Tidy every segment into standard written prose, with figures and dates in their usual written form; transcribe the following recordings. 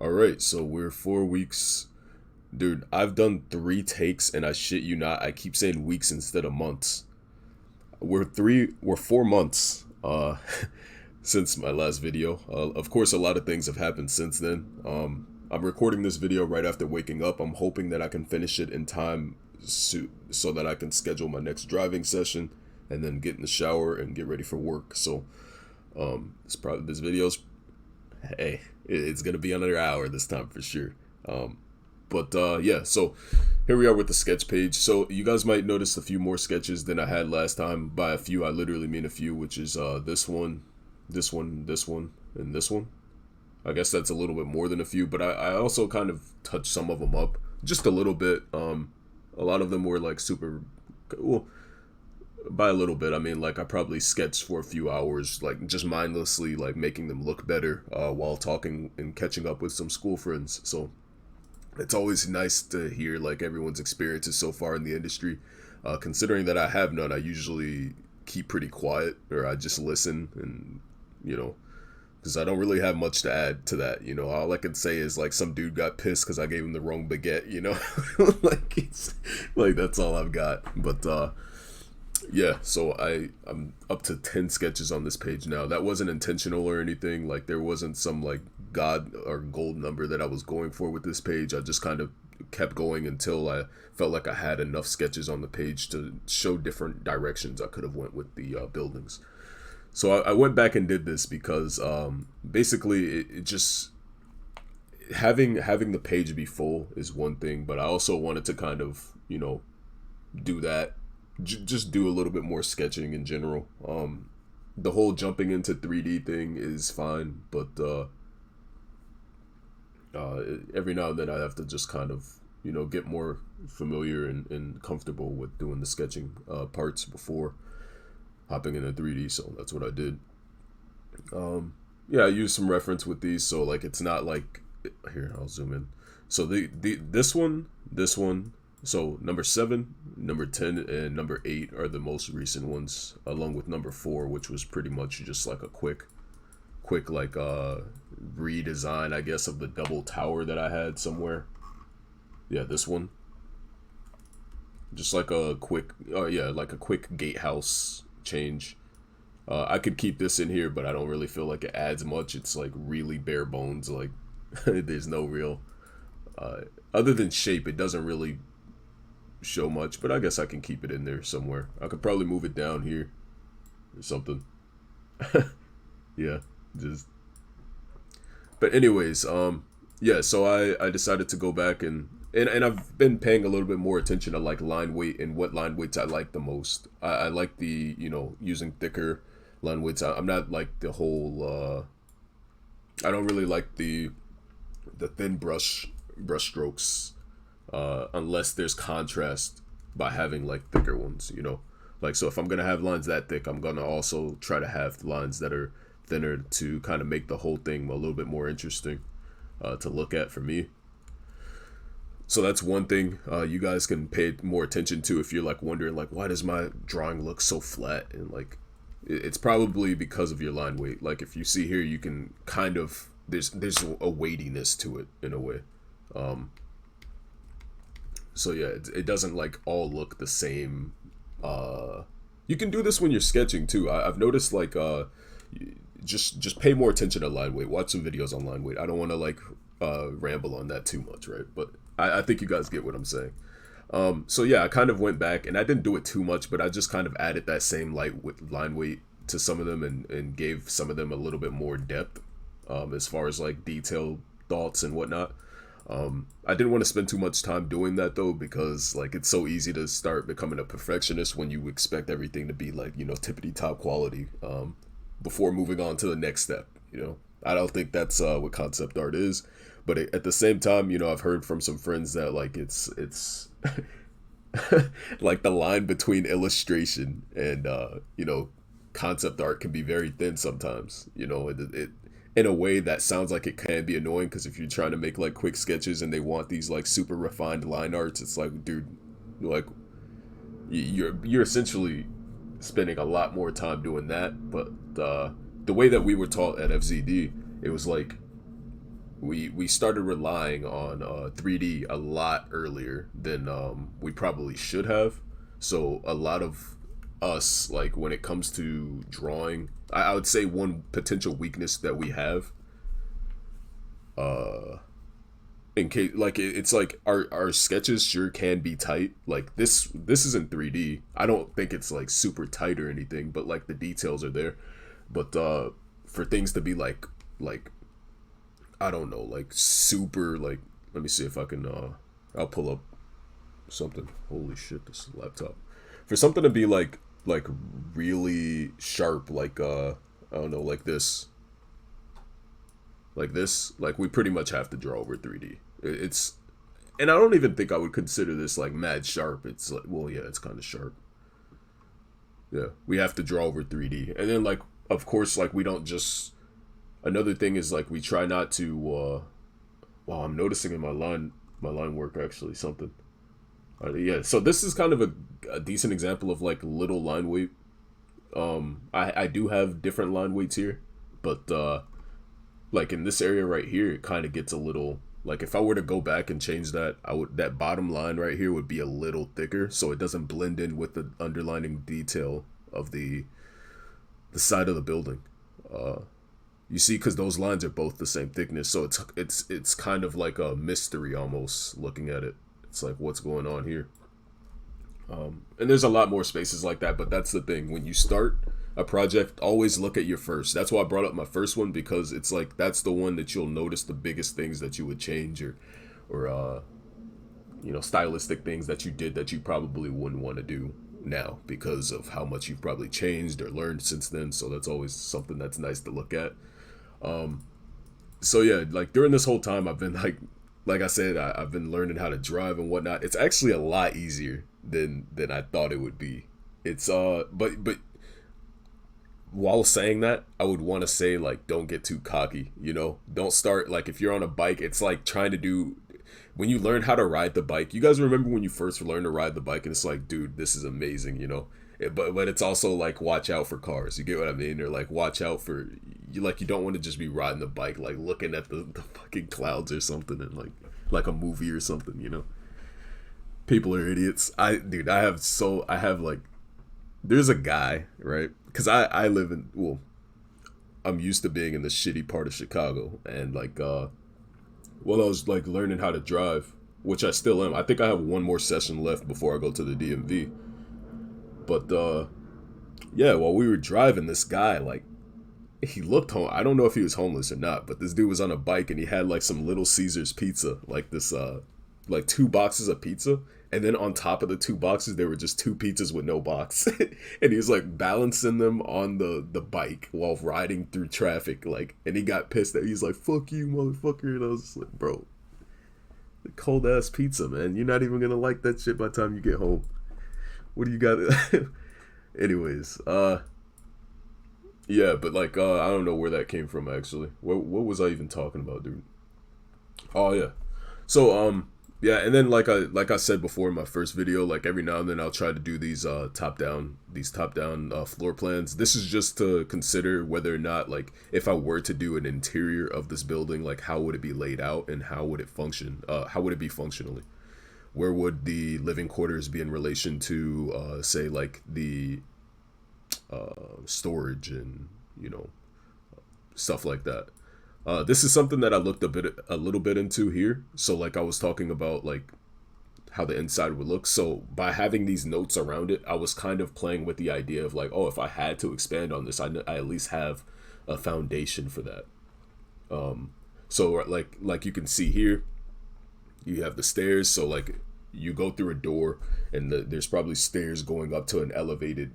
All right, so we're 4 weeks. Dude, I've done 3 takes and I shit you not, I keep saying weeks instead of months. We're 4 months since my last video. Of course, a lot of things have happened since then. I'm recording this video right after waking up. I'm hoping that I can finish it in time so that I can schedule my next driving session and then get in the shower and get ready for work. So, this video's, hey, it's gonna be under an hour this time for sure. Yeah, so here we are with the sketch page. So you guys might notice a few more sketches than I had last time. By a few, I literally mean a few, which is this one, this one, this one, and this one. I guess that's a little bit more than a few, but I also kind of touched some of them up just a little bit. A lot of them were like super, well, by a little bit, I mean like I probably sketched for a few hours, like just mindlessly, like making them look better while talking and catching up with some school friends. So it's always nice to hear like everyone's experiences so far in the industry. Considering that I have none, I usually keep pretty quiet or I just listen and, you know, because I don't really have much to add to that. You know, all I can say is like some dude got pissed because I gave him the wrong baguette, you know, like it's like that's all I've got. But yeah, so I'm up to 10 sketches on this page now. That wasn't intentional or anything. Like there wasn't some like god or gold number that I was going for with this page. I just kind of kept going until I felt like I had enough sketches on the page to show different directions I could have went with the buildings. So I went back and did this because basically it just having the page be full is one thing, but I also wanted to kind of, you know, do that. Just do a little bit more sketching in general. The whole jumping into 3D thing is fine, but every now and then I have to just kind of, you know, get more familiar and comfortable with doing the sketching parts before hopping into 3D. So that's what I did. Yeah, I used some reference with these, so like it's not like here. I'll zoom in. So this one. So number 7, number 10, and number 8 are the most recent ones, along with number 4, which was pretty much just like a quick like redesign, I guess, of the double tower that I had somewhere. Yeah, this one. Just like a quick, like a quick gatehouse change. I could keep this in here, but I don't really feel like it adds much. It's like really bare bones. Like there's no real, other than shape, it doesn't really show much, but I guess I can keep it in there somewhere. I could probably move it down here or something. Yeah, just but anyways, yeah, so I decided to go back and I've been paying a little bit more attention to like line weight and what line weights I like the most. I like the, you know, using thicker line weights. I'm not like the whole I don't really like the thin brush strokes unless there's contrast by having like thicker ones, you know. Like, so if I'm gonna have lines that thick, I'm gonna also try to have lines that are thinner to kind of make the whole thing a little bit more interesting to look at for me. So that's one thing you guys can pay more attention to if you're like wondering like, why does my drawing look so flat? And like it's probably because of your line weight. Like if you see here, you can kind of there's a weightiness to it in a way. So yeah, it doesn't like all look the same. You can do this when you're sketching too. I've noticed like just pay more attention to line weight. Watch some videos on line weight. I don't want to like ramble on that too much, right? But I think you guys get what I'm saying. So yeah, I kind of went back and I didn't do it too much, but I just kind of added that same line weight to some of them and gave some of them a little bit more depth as far as like detailed thoughts and whatnot. I didn't want to spend too much time doing that though, because like it's so easy to start becoming a perfectionist when you expect everything to be like, you know, tippity top quality before moving on to the next step. You know, I don't think that's what concept art is, but at the same time, you know, I've heard from some friends that like it's like the line between illustration and you know, concept art can be very thin sometimes. You know, it in a way that sounds like it can be annoying, because if you're trying to make like quick sketches and they want these like super refined line arts, it's like, dude, like you're essentially spending a lot more time doing that. But the way that we were taught at FZD, it was like we started relying on 3D a lot earlier than we probably should have. So a lot of us, like when it comes to drawing, I would say one potential weakness that we have, uh, in case like it's like our sketches sure can be tight. Like this isn't 3D. I don't think it's like super tight or anything, but like the details are there. But for things to be like I don't know, like super like let me see if I can I'll pull up something. Holy shit, this laptop. For something to be like really sharp, like I don't know, like this, like we pretty much have to draw over 3D. It's and I don't even think I would consider this like mad sharp. It's like well yeah, it's kind of sharp. Yeah, we have to draw over 3D, and then like of course like we don't just. Another thing is like we try not to. Wow, I'm noticing in my line work actually something. Yeah, so this is kind of a decent example of like little line weight. I do have different line weights here, but like in this area right here, it kind of gets a little like if I were to go back and change that, I would that bottom line right here would be a little thicker, so it doesn't blend in with the underlining detail of the side of the building. You see, because those lines are both the same thickness, so it's kind of like a mystery almost looking at it. It's like what's going on here. And there's a lot more spaces like that, but that's the thing. When you start a project, always look at your first. That's why I brought up my first one because it's like that's the one that you'll notice the biggest things that you would change or you know stylistic things that you did that you probably wouldn't want to do now because of how much you've probably changed or learned since then. So that's always something that's nice to look at. So yeah, like during this whole time, I've been like I said, I've been learning how to drive and whatnot. It's actually a lot easier than I thought it would be. It's but while saying that, I would want to say like don't get too cocky. You know, don't start like if you're on a bike, it's like trying to do when you learn how to ride the bike. You guys remember when you first learned to ride the bike, and it's like, dude, this is amazing. You know, but it's also like watch out for cars. You get what I mean? Or like watch out for you. Like you don't want to just be riding the bike like looking at the fucking clouds or something and like a movie or something. You know, people are idiots. I have like there's a guy right because I live in well I'm used to being in the shitty part of Chicago and like while I was like learning how to drive, which I still am. I think I have one more session left before I go to the DMV. But yeah, while we were driving, this guy like he looked home. I don't know if he was homeless or not, but this dude was on a bike and he had like some Little Caesars pizza, like this like two boxes of pizza, and then on top of the two boxes there were just two pizzas with no box. And he was like balancing them on the bike while riding through traffic like and he got pissed at he's like fuck you motherfucker and I was just like bro, the cold ass pizza man, you're not even gonna like that shit by the time you get home. What do you got? Anyways, yeah, but like I don't know where that came from actually. What was I even talking about, dude? Oh yeah. So yeah, and then like I said before in my first video, like every now and then I'll try to do these top down floor plans. This is just to consider whether or not like if I were to do an interior of this building, like how would it be laid out and how would it function? How would it be functionally? Where would the living quarters be in relation to say like the storage and you know stuff like that. This is something that I looked a little bit into here. So like I was talking about like how the inside would look. So by having these notes around it, I was kind of playing with the idea of like, oh, if I had to expand on this, I at least have a foundation for that. So like you can see here, you have the stairs. So like you go through a door, and there's probably stairs going up to an elevated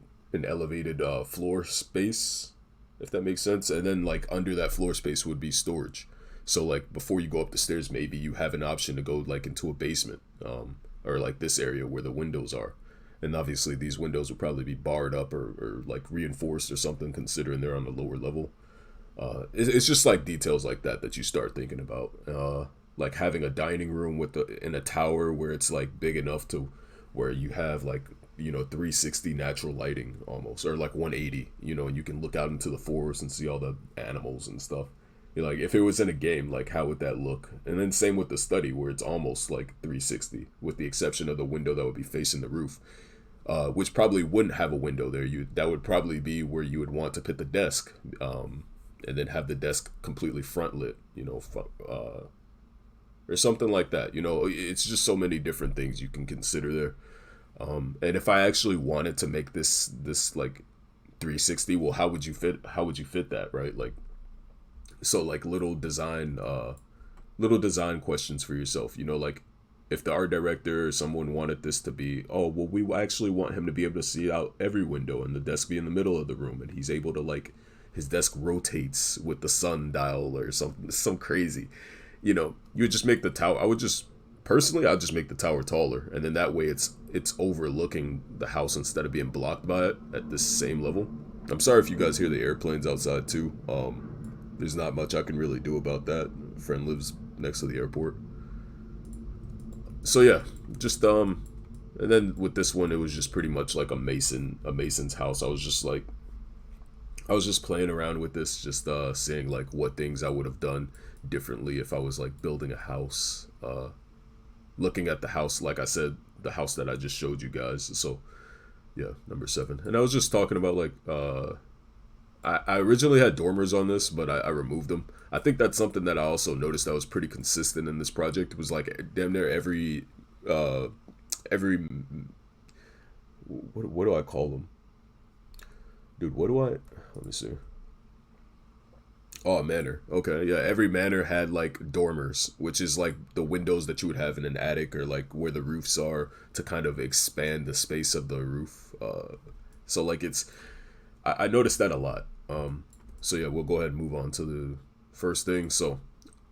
floor space, if that makes sense. And then like under that floor space would be storage. So like before you go up the stairs, maybe you have an option to go like into a basement, or like this area where the windows are. And obviously these windows would probably be barred up or like reinforced or something, considering they're on the lower level. It's just like details like that you start thinking about. Like having a dining room in a tower where it's like big enough to where you have like, you know, 360 natural lighting almost, or like 180, you know, and you can look out into the forest and see all the animals and stuff. Like if it was in a game, like how would that look? And then same with the study where it's almost like 360, with the exception of the window that would be facing the roof, which probably wouldn't have a window there. You that would probably be where you would want to put the desk, and then have the desk completely front lit, or something like that. It's just so many different things you can consider there. And if I actually wanted to make this like 360, well, how would you fit that, right? Like, so like little design questions for yourself, like if the art director or someone wanted this to be, oh well, we actually want him to be able to see out every window and the desk be in the middle of the room, and he's able to, like, his desk rotates with the sun dial or something, some crazy, you would just make the tower. I'd just make the tower taller, and then that way it's overlooking the house instead of being blocked by it at the same level. I'm sorry if you guys hear the airplanes outside too. There's not much I can really do about that. Friend lives next to the airport. So yeah, just and then with this one it was just pretty much like a mason's house. I was just playing around with this, just seeing like what things I would have done differently if I was like building a house. Looking at the house, like I said, the house that I just showed you guys. So yeah, number 7. And I was just talking about like I originally had dormers on this, but I removed them. I think that's something that I also noticed that was pretty consistent in this project. It was like damn near every what do I call them, dude? What do I? Let me see. Oh, a manor. Okay, yeah. Every manor had like dormers, which is like the windows that you would have in an attic, or like where the roofs are, to kind of expand the space of the roof. So like I noticed that a lot. So yeah, we'll go ahead and move on to the first thing. So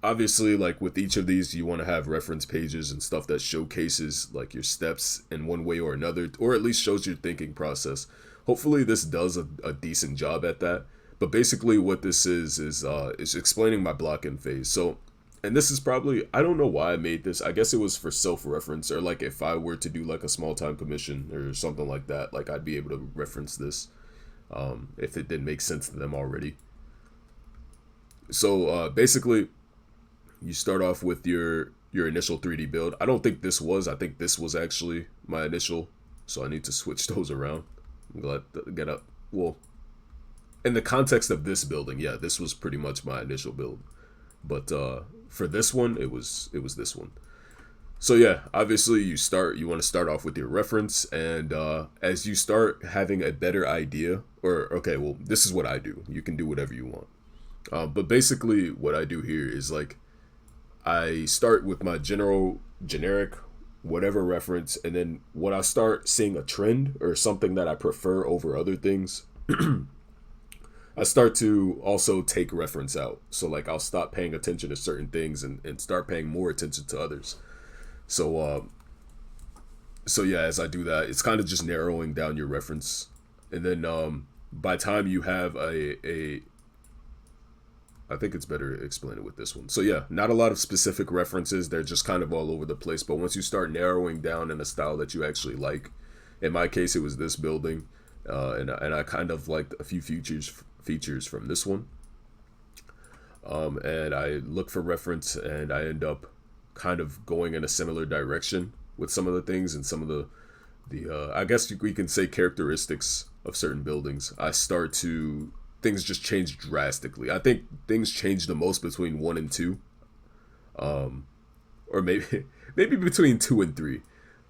obviously, like with each of these, you want to have reference pages and stuff that showcases like your steps in one way or another, or at least shows your thinking process. Hopefully this does a decent job at that. But basically what this is explaining my block-in phase. So, and this is probably, I don't know why I made this. I guess it was for self-reference, or like if I were to do like a small time commission or something like that, like I'd be able to reference this, if it didn't make sense to them already. So basically, you start off with your initial 3D build. I think this was actually my initial, so I need to switch those around. I'm glad to get up. Well, in the context of this building, yeah, this was pretty much my initial build. But for this one, it was this one. So yeah, obviously you want to start off with your reference, and as you start having a better idea, or okay, well, this is what I do. You can do whatever you want. But basically what I do here is like I start with my generic whatever reference, and then when I start seeing a trend or something that I prefer over other things, I start to also take reference out. So like I'll stop paying attention to certain things and start paying more attention to others. So yeah, as I do that, it's kind of just narrowing down your reference. And then by time you have a I think it's better to explain it with this one. So yeah, not a lot of specific references. They're just kind of all over the place. But once you start narrowing down in a style that you actually like, in my case, it was this building. And I kind of liked a few features from this one. And I look for reference, and I end up kind of going in a similar direction with some of the things and some of the I guess we can say characteristics of certain buildings. Things just change drastically. I think things change the most between 1 and 2, or maybe between 2 and 3.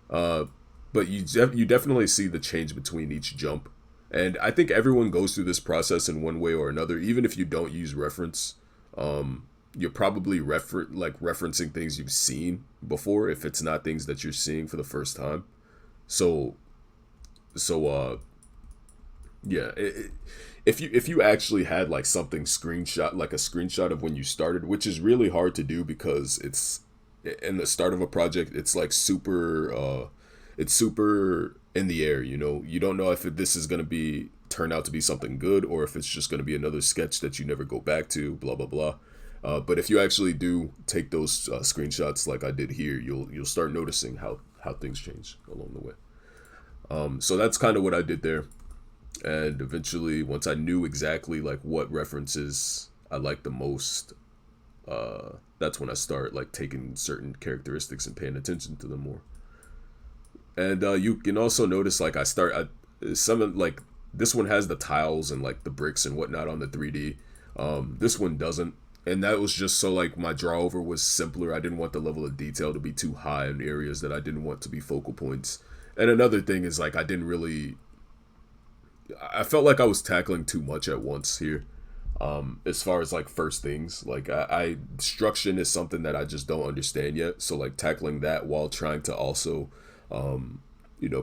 But you definitely see the change between each jump. And I think everyone goes through this process in one way or another. Even if you don't use reference, you're probably referencing things you've seen before, if it's not things that you're seeing for the first time. So yeah. If you actually had like something screenshot, like a screenshot of when you started, which is really hard to do because it's in the start of a project, it's like it's super in the air. You don't know if this is going to turn out to be something good, or if it's just going to be another sketch that you never go back to, blah blah blah. But if you actually do take those screenshots like I did here, you'll start noticing how things change along the way. So that's kind of what I did there. And eventually, once I knew exactly like what references I liked the most, that's when I start like taking certain characteristics and paying attention to them more. And you can also notice like some of like this one has the tiles and like the bricks and whatnot on the 3D. This one doesn't, and that was just so like my draw over was simpler. I didn't want the level of detail to be too high in areas that I didn't want to be focal points. And another thing is like I felt like I was tackling too much at once here. As far as like first things, like I destruction is something that I just don't understand yet. So like tackling that while trying to also,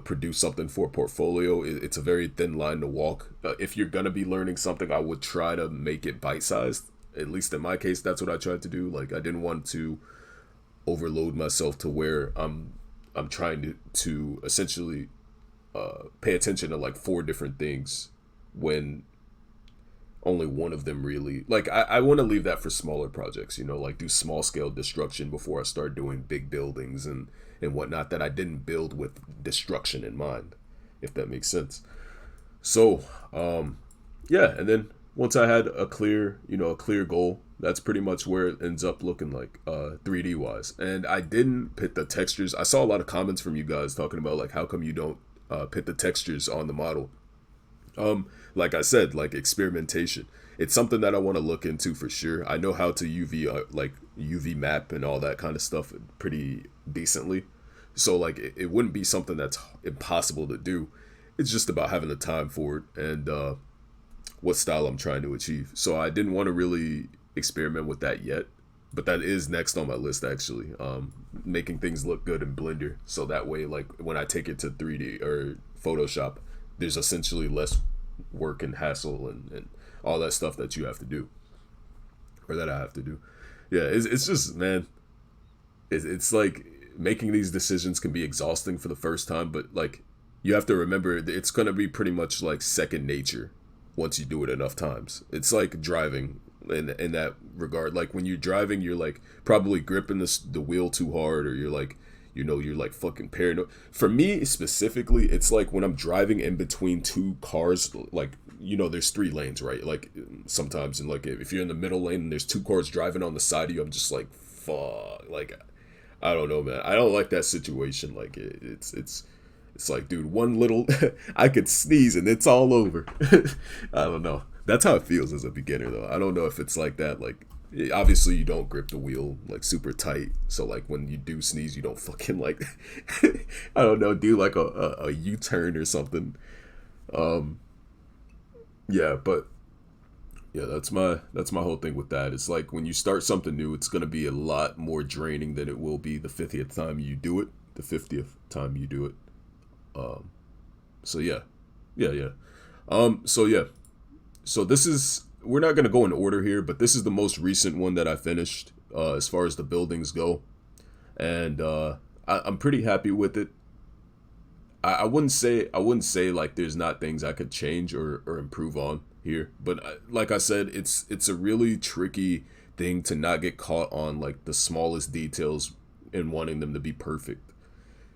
produce something for a portfolio, it's a very thin line to walk. If you're gonna be learning something, I would try to make it bite sized. At least in my case, that's what I tried to do. Like I didn't want to overload myself to where I'm trying to essentially pay attention to like four different things when only one of them really like I want to leave that for smaller projects, like do small scale destruction before I start doing big buildings and whatnot that I didn't build with destruction in mind, if that makes sense. So yeah, and then once I had a clear goal, that's pretty much where it ends up looking like 3D wise. And I didn't put the textures. I saw a lot of comments from you guys talking about like how come you don't put the textures on the model. Like I said, like experimentation. It's something that I want to look into for sure. I know how to UV map and all that kind of stuff pretty decently. So like it wouldn't be something that's impossible to do. It's just about having the time for it and what style I'm trying to achieve. So I didn't want to really experiment with that yet, but that is next on my list actually. Making things look good in Blender, so that way like when I take it to 3D or Photoshop, there's essentially less work and hassle and all that stuff that you have to do or that I have to do. Yeah, it's just, man, it's like making these decisions can be exhausting for the first time, but like you have to remember it's going to be pretty much like second nature once you do it enough times. It's like driving in that regard. Like when you're driving, you're like probably gripping the wheel too hard, or you're like fucking paranoid. For me specifically, it's like when I'm driving in between two cars, like, there's three lanes, right? Like sometimes, and like if you're in the middle lane and there's two cars driving on the side of you, I'm just like, fuck. Like, I don't know, man. I don't like that situation. Like it's like, dude, one little, I could sneeze and it's all over. I don't know. That's how it feels as a beginner, though. I don't know if it's like that. Like, obviously, you don't grip the wheel like super tight. So, like, when you do sneeze, you don't fucking like, I don't know, do like a U-turn or something. Yeah, but yeah, that's my whole thing with that. It's like when you start something new, it's gonna be a lot more draining than it will be the 50th time you do it. The 50th time you do it. So yeah, yeah. So yeah, so this is, we're not gonna go in order here, but this is the most recent one that I finished as far as the buildings go, and I'm pretty happy with it. I wouldn't say like there's not things I could change or improve on here, but like I said, it's a really tricky thing to not get caught on like the smallest details and wanting them to be perfect.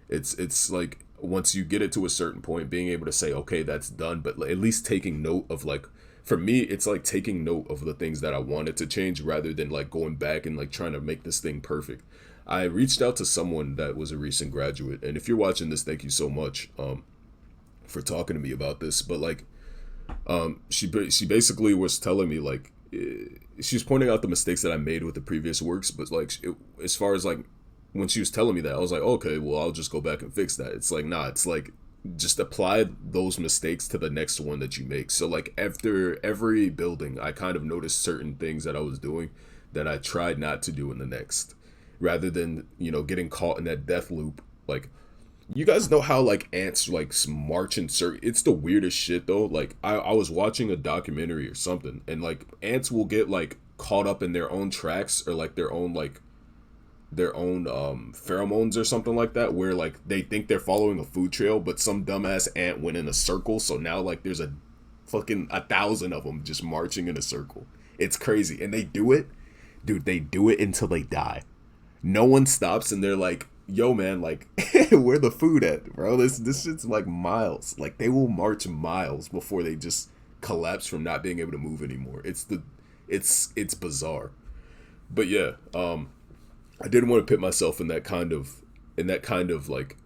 It's like once you get it to a certain point, being able to say, okay, that's done, but at least taking note of like, for me, it's like taking note of the things that I wanted to change rather than like going back and like trying to make this thing perfect. I reached out to someone that was a recent graduate, and if you're watching this, thank you so much for talking to me about this. But like, she basically was telling me like, she was pointing out the mistakes that I made with the previous works, but like as far as like when she was telling me that, I was like, okay, well, I'll just go back and fix that. It's like, nah, it's like just apply those mistakes to the next one that you make. So like after every building, I kind of noticed certain things that I was doing that I tried not to do in the next, rather than, getting caught in that death loop. Like, you guys know how like ants like march in certain, it's the weirdest shit though. Like I was watching a documentary or something, and like ants will get like caught up in their own tracks, or like their own pheromones or something like that, where like they think they're following a food trail, but some dumbass ant went in a circle, so now like there's a fucking 1,000 of them just marching in a circle. It's crazy, and they do it, dude, they do it until they die. No one stops, and they're like, yo man, like where the food at, bro? This shit's like miles. Like they will march miles before they just collapse from not being able to move anymore. It's bizarre. But yeah, I didn't want to put myself in that kind of like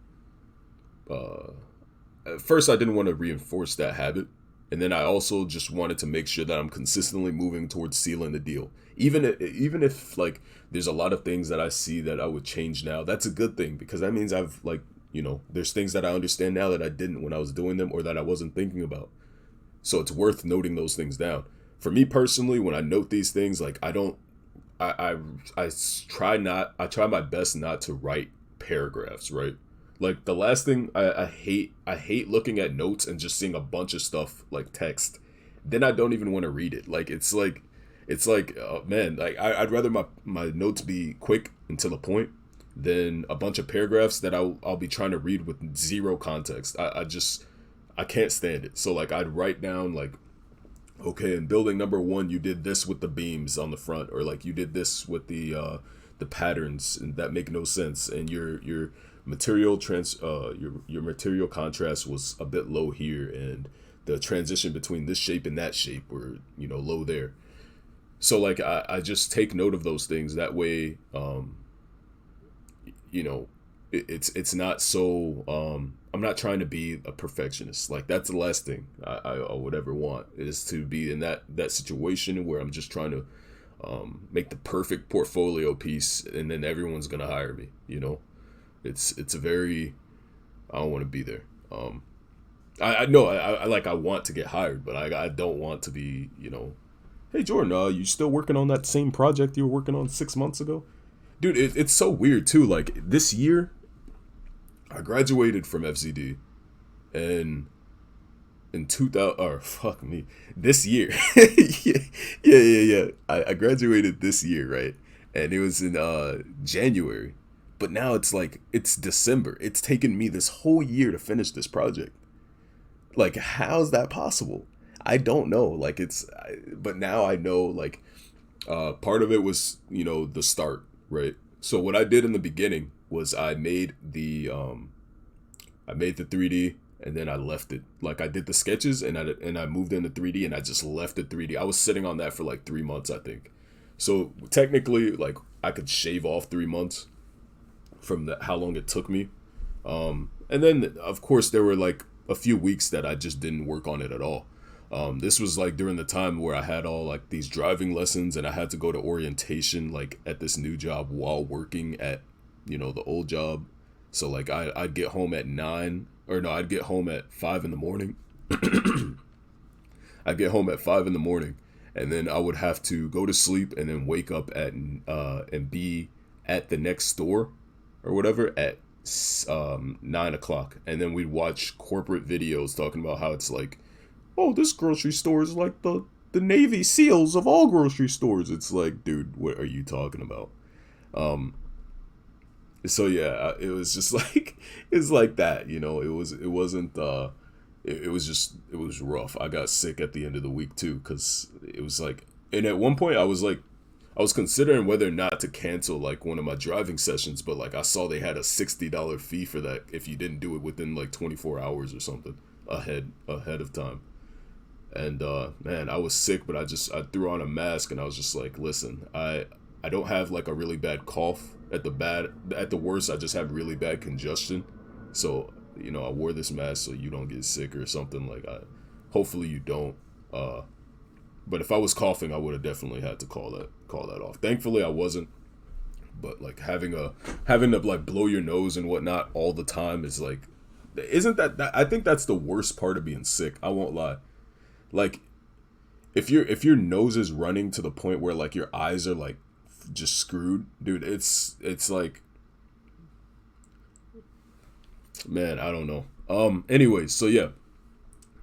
uh at first I didn't want to reinforce that habit, and then I also just wanted to make sure that I'm consistently moving towards sealing the deal. Even if like there's a lot of things that I see that I would change now, that's a good thing because that means I've like, there's things that I understand now that I didn't when I was doing them or that I wasn't thinking about. So it's worth noting those things down. For me personally, when I note these things, like I don't I try my best not to write paragraphs, right? Like the last thing I hate looking at notes and just seeing a bunch of stuff like text. Then I don't even want to read it. It's like man, like I'd rather my notes be quick and to the point than a bunch of paragraphs that I'll be trying to read with zero context. I can't stand it. So like I'd write down like, okay, in building number one, you did this with the beams on the front, or like you did this with the patterns and that make no sense, and your your material contrast was a bit low here, and the transition between this shape and that shape were low there. So like I just take note of those things that way. You know, it's not so I'm not trying to be a perfectionist. Like that's the last thing I would ever want is to be in that situation where I'm just trying to make the perfect portfolio piece and then everyone's gonna hire me. It's a very I don't want to be there. I know I like I want to get hired, but I don't want to be hey Jordan, you still working on that same project you were working on 6 months ago? Dude, it's so weird too. Like this year, I graduated from FCD, and in 2000, or fuck me, this year, yeah. I graduated this year, right? And it was in January, but now it's like it's December. It's taken me this whole year to finish this project. Like, how's that possible? I don't know. Like but now I know. Like, part of it was the start, right? So what I did in the beginning was I made the 3D and then I left it. Like I did the sketches and I moved into 3D and I just left the 3D. I was sitting on that for like 3 months, I think. So technically, like I could shave off 3 months from how long it took me. And then of course there were like a few weeks that I just didn't work on it at all. This was like during the time where I had all like these driving lessons and I had to go to orientation like at this new job while working at the old job. So like I'd get home at 9, or no, I'd get home at 5 in the morning. I'd get home at 5 in the morning, and then I would have to go to sleep and then wake up at and be at the next store or whatever at 9 o'clock, and then we'd watch corporate videos talking about how it's like, oh, this grocery store is like the Navy SEALs of all grocery stores. It's like, dude, what are you talking about? So yeah, it was just like it's like that. It was rough. I got sick at the end of the week too, because it was like, and at one point I was like, I was considering whether or not to cancel like one of my driving sessions, but like I saw they had a $60 fee for that if you didn't do it within like 24 hours or something ahead of time. And man, I was sick, but I threw on a mask and I was just like, listen, I don't have like a really bad cough at the worst. I just have really bad congestion. So I wore this mask so you don't get sick or something. Like hopefully you don't. But if I was coughing, I would have definitely had to call that off. Thankfully, I wasn't. But like having to like blow your nose and whatnot all the time is like, isn't that I think that's the worst part of being sick. I won't lie. Like if your nose is running to the point where like your eyes are like just screwed, dude, it's like, man, I don't know. Anyways, so yeah,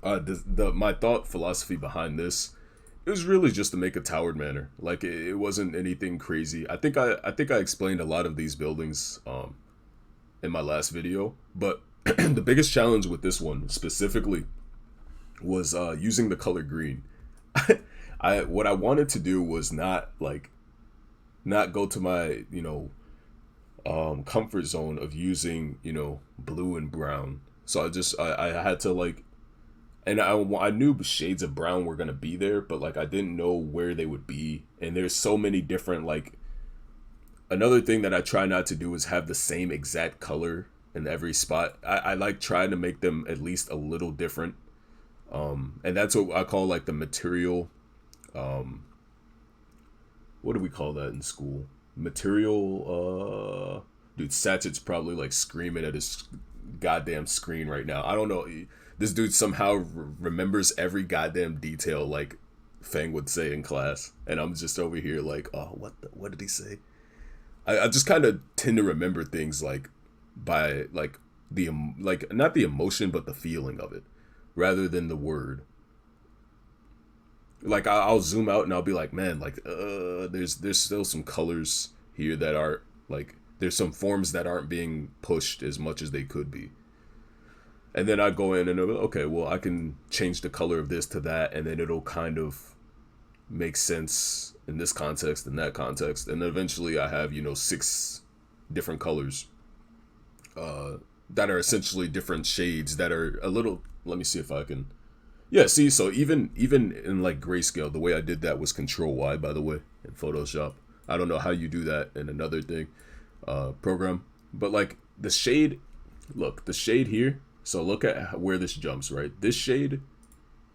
my thought philosophy behind this, it was really just to make a towered manor. Like it wasn't anything crazy. I think I explained a lot of these buildings in my last video, but the biggest challenge with this one specifically was using the color green. What I wanted to do was not go to my comfort zone of using blue and brown. So I had to like, and I knew shades of brown were gonna be there, but like I didn't know where they would be. And there's so many different like Another thing that I try not to do is have the same exact color in every spot. I like trying to make them at least a little different. And that's what I call like the material. Um, what do we call that in school? Material. Dude, Satchit's probably like screaming at his goddamn screen right now. I don't know. This dude somehow remembers every goddamn detail, like Fang would say in class, and I'm just over here like, oh, what did he say? I just kind of tend to remember things like by like like not the emotion but the feeling of it, rather than the word. Like I'll zoom out and I'll be like, man, like there's still some colors here that are like there's some forms that aren't being pushed as much as they could be. And then I go in and okay, well I can change the color of this to that, and then it'll kind of make sense in this context, in that context, and then eventually I have six different colors that are essentially different shades that are a little. Let me see if I can. Yeah, see, so even in like grayscale, the way I did that was Control Y, by the way, in Photoshop. I don't know how you do that in another thing, program, but like the shade, look, the shade here. So look at where this jumps, right? This shade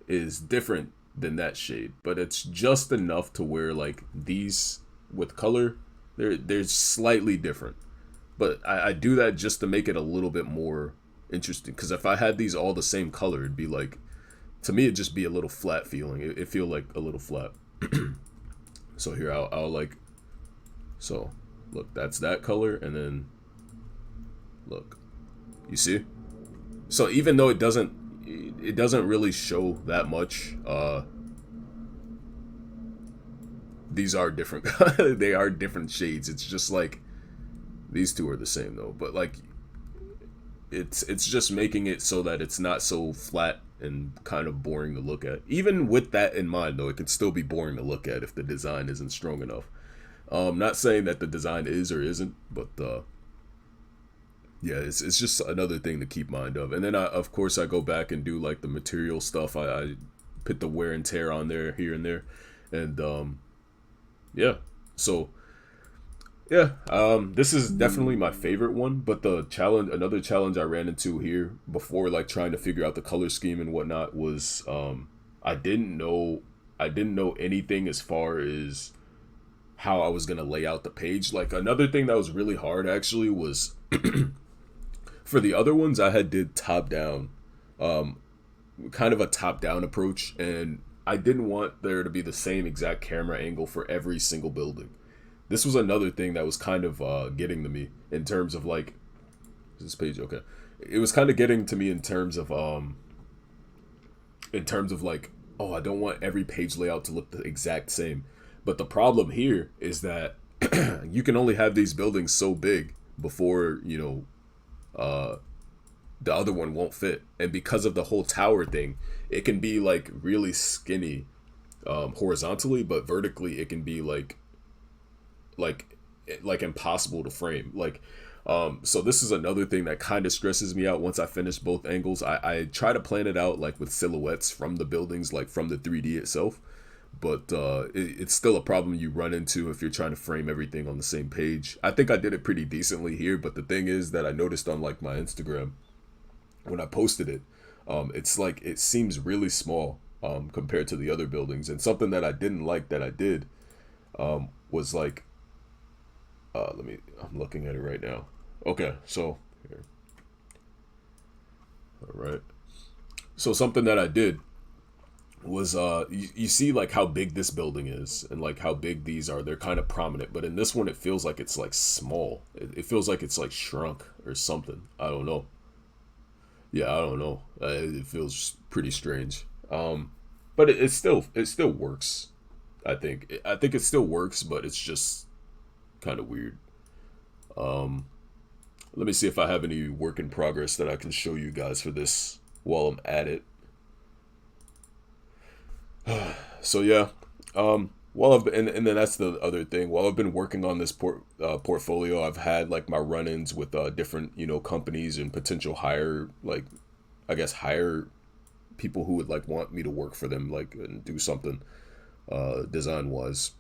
is different than that shade, but it's just enough to where like these with color, they're slightly different. But I do that just to make it a little bit more interesting. Because if I had these all the same color, it'd be like, to me, it'd just be a little flat feeling. It feel like a little flat. So here, I'll like, so look, that's that color, and then look, you see? So even though it doesn't really show that much, these are different. They are different shades. It's just like these two are the same though, but like it's just making it so that it's not so flat and kind of boring to look at. Even with that in mind though, it can still be boring to look at if the design isn't strong enough. Not saying that the design is or isn't, but yeah, it's just another thing to keep mind of. And then of course I go back and do like the material stuff. I put the wear and tear on there here and there, and yeah. So yeah, this is definitely my favorite one. But another challenge I ran into here before, like trying to figure out the color scheme and whatnot, was I didn't know anything as far as how I was gonna lay out the page. Like another thing that was really hard actually was for the other ones I had did top down, kind of a top down approach, and I didn't want there to be the same exact camera angle for every single building. This was another thing that was kind of getting to me in terms of like, is this page okay? It was kind of getting to me in terms of like, oh, I don't want every page layout to look the exact same. But the problem here is that you can only have these buildings so big before the other one won't fit, and because of the whole tower thing, it can be like really skinny horizontally, but vertically it can be like impossible to frame. Like so this is another thing that kind of stresses me out. Once I finish both angles, I try to plan it out like with silhouettes from the buildings, like from the 3D itself, but it's still a problem you run into if you're trying to frame everything on the same page. I think I did it pretty decently here, but the thing is that I noticed on like my Instagram when I posted it, it's like it seems really small compared to the other buildings. And something that I didn't like that I did was like, I'm looking at it right now. Okay, so here. All right. So something that I did was you see like how big this building is and like how big these are. They're kind of prominent, but in this one it feels like it's like small. It feels like it's like shrunk or something. I don't know. Yeah, I don't know. It feels pretty strange. But it still works. I think it still works, but it's just kind of weird. Um, Let me see if I have any work in progress that I can show you guys for this while I'm at it. So yeah, while I've been, and then that's the other thing. While I've been working on this portfolio, I've had like my run-ins with different companies and potential hire, like I guess hire people who would like want me to work for them, like and do something design wise.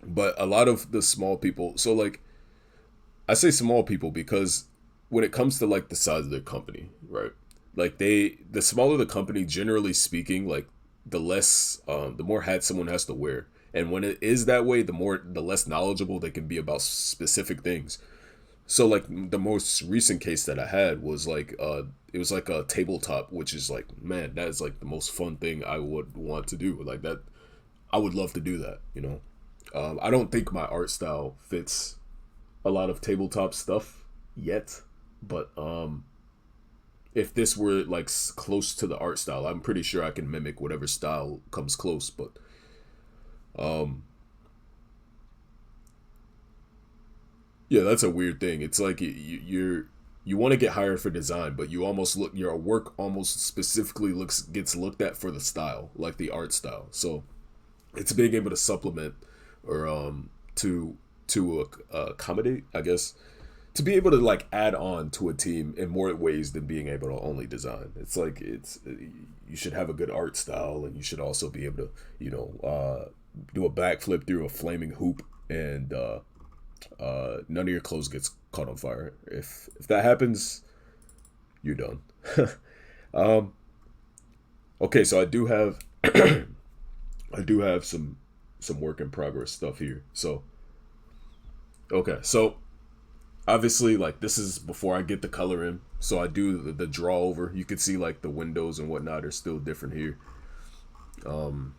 But a lot of the small people, so like I say small people because when it comes to like the size of their company, right? Like the smaller the company, generally speaking, like the more hats someone has to wear. And when it is that way, the less knowledgeable they can be about specific things. So like the most recent case that I had was like it was like a tabletop, which is like, man, that is like the most fun thing I would want to do. Like that, I would love to do that, you know. I don't think my art style fits a lot of tabletop stuff yet, but if this were like close to the art style, I'm pretty sure I can mimic whatever style comes close. But um, yeah, that's a weird thing. It's like you want to get hired for design, but you almost look your work almost specifically looks gets looked at for the style, like the art style. So it's being able to supplement or to accommodate, I guess, to be able to like add on to a team in more ways than being able to only design. It's like it's you should have a good art style, and you should also be able to do a backflip through a flaming hoop, and none of your clothes gets caught on fire. If that happens, you're done. um, okay, so I do have I do have some work in progress stuff here. So okay, so obviously like this is before I get the color in. So I do the draw over. You can see like the windows and whatnot are still different here. Um,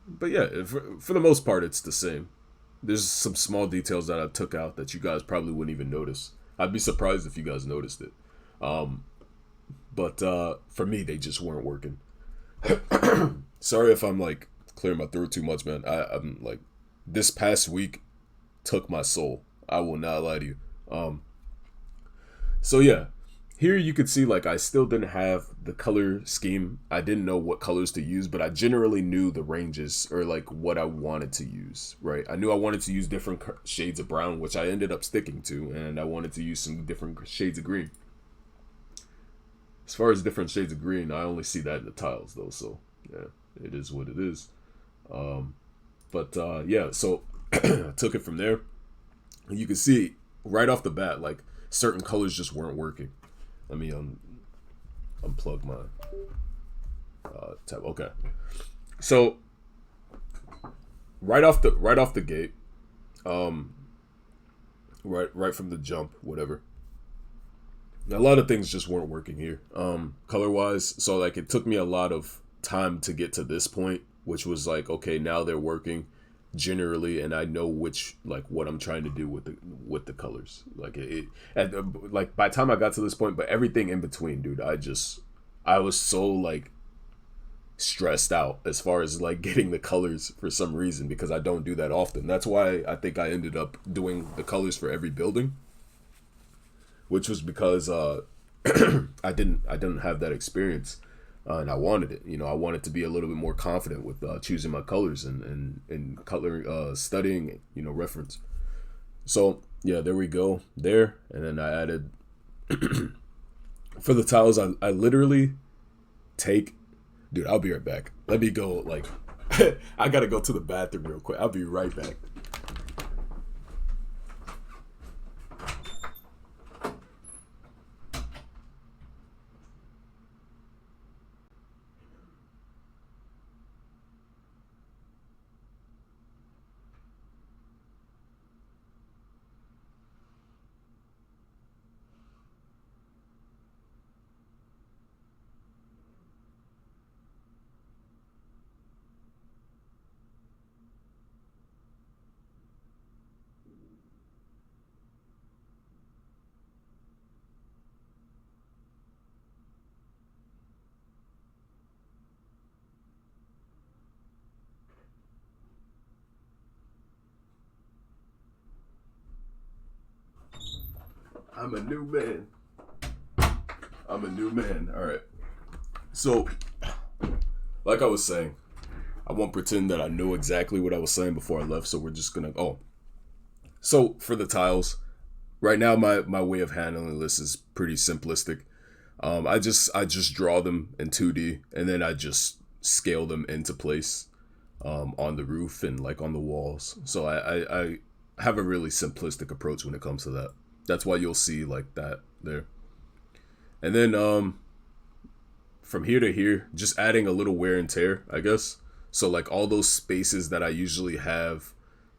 but yeah, for the most part, it's the same. There's some small details that I took out that you guys probably wouldn't even notice. I'd be surprised if you guys noticed it. Um, but for me, they just weren't working. Sorry if I'm like clearing my throat too much, man. I'm like this past week took my soul. I will not lie to you. So yeah, here you could see like I still didn't have the color scheme. I didn't know what colors to use, but I generally knew the ranges or like what I wanted to use, right? I knew I wanted to use different shades of brown, which I ended up sticking to, and I wanted to use some different shades of green. As far as different shades of green, I only see that in the tiles though, so yeah, it is what it is. Um, but yeah, so I took it from there. And you can see right off the bat, like certain colors just weren't working. Let me unplug my tab. Okay, so right off the gate, um, right from the jump, whatever. A lot of things just weren't working here, color wise. So like it took me a lot of time to get to this point, which was like okay, now they're working generally, and I know which like what I'm trying to do with the colors. Like like by the time I got to this point, but everything in between, dude, I was so like stressed out as far as like getting the colors for some reason because I don't do that often. That's why I think I ended up doing the colors for every building, which was because I didn't have that experience, and I wanted it. You know, I wanted to be a little bit more confident with choosing my colors and color studying. You know, reference. So yeah, there we go there, and then I added for the tiles. I literally take, dude. I'll be right back. Let me go. Like, I gotta go to the bathroom real quick. I'll be right back. I'm a new man. I'm a new man. All right. So, like I was saying, I won't pretend that I know exactly what I was saying before I left. So we're just gonna. Oh, so for the tiles, right now my way of handling this is pretty simplistic. I just draw them in 2D and then I just scale them into place on the roof and like on the walls. So I have a really simplistic approach when it comes to that. That's why you'll see like that there. And then from here to here, just adding a little wear and tear, I guess. So like all those spaces that I usually have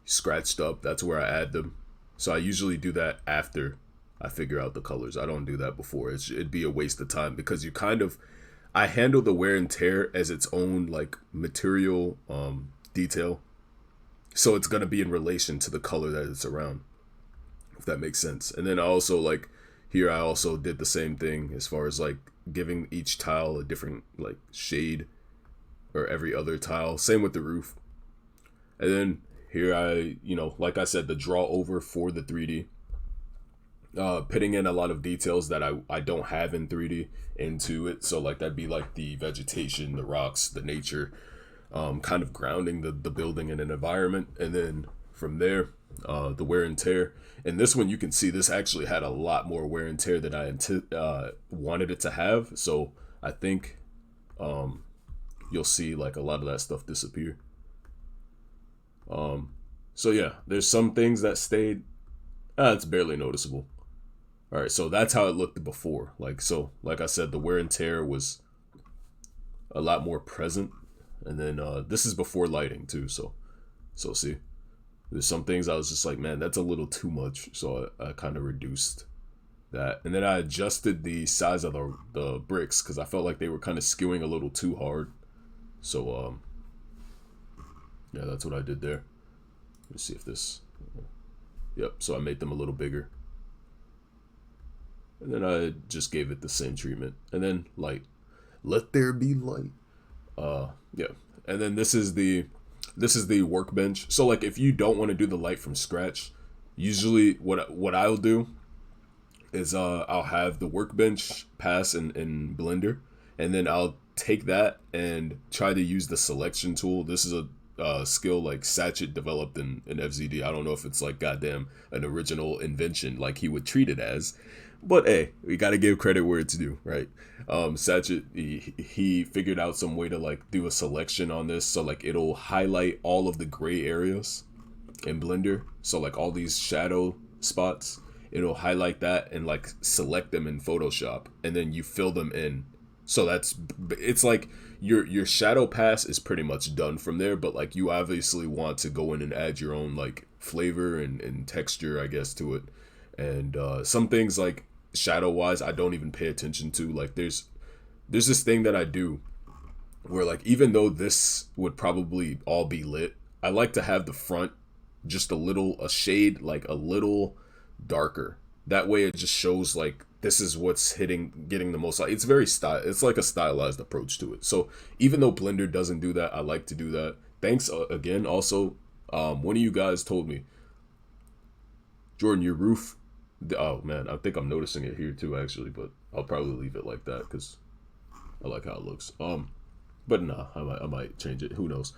scratched up, that's where I add them. So I usually do that after I figure out the colors. I don't do that before. It'd be a waste of time because you kind of I handle the wear and tear as its own like material detail. So it's gonna be in relation to the color that it's around, if that makes sense. And then I also like here I also did the same thing as far as like giving each tile a different like shade or every other tile. Same with the roof. And then here I, like I said, the draw over for the 3D. Putting in a lot of details that I don't have in 3D into it. So like that'd be like the vegetation, the rocks, the nature, kind of grounding the building in an environment. And then from there, the wear and tear. And this one you can see this actually had a lot more wear and tear than I wanted it to have. So I think you'll see like a lot of that stuff disappear. So yeah, there's some things that stayed. It's barely noticeable. All right, so that's how it looked before. Like I said, the wear and tear was a lot more present, and then this is before lighting too. So see, there's some things I was just like, man, that's a little too much. So I kind of reduced that, and then I adjusted the size of the bricks because I felt like they were kind of skewing a little too hard. So yeah, that's what I did there. Let me see if this. Yep. So I made them a little bigger. And then I just gave it the same treatment. And then light. Let there be light. Yeah. And then this is the workbench. So like if you don't want to do the light from scratch, usually what I'll do is I'll have the workbench pass in Blender, and then I'll take that and try to use the selection tool. This is a skill like Satchet developed in FZD. I don't know if it's like goddamn an original invention like he would treat it as. But hey, we gotta give credit where it's due, right? Satchet, he figured out some way to like do a selection on this, so like it'll highlight all of the gray areas in Blender. So like all these shadow spots, it'll highlight that and like select them in Photoshop, and then you fill them in. So it's like your shadow pass is pretty much done from there, but like you obviously want to go in and add your own like flavor and texture, I guess, to it. And some things like shadow wise I don't even pay attention to. Like there's this thing that I do where like even though this would probably all be lit, I like to have the front just a shade like a little darker. That way it just shows like this is what's getting the most light. It's it's like a stylized approach to it. So even though Blender doesn't do that, I like to do that. Thanks again. Also, one of you guys told me, Jordan, your roof. Oh man, I think I'm noticing it here too, actually. But I'll probably leave it like that because I like how it looks. But nah, I might change it. Who knows?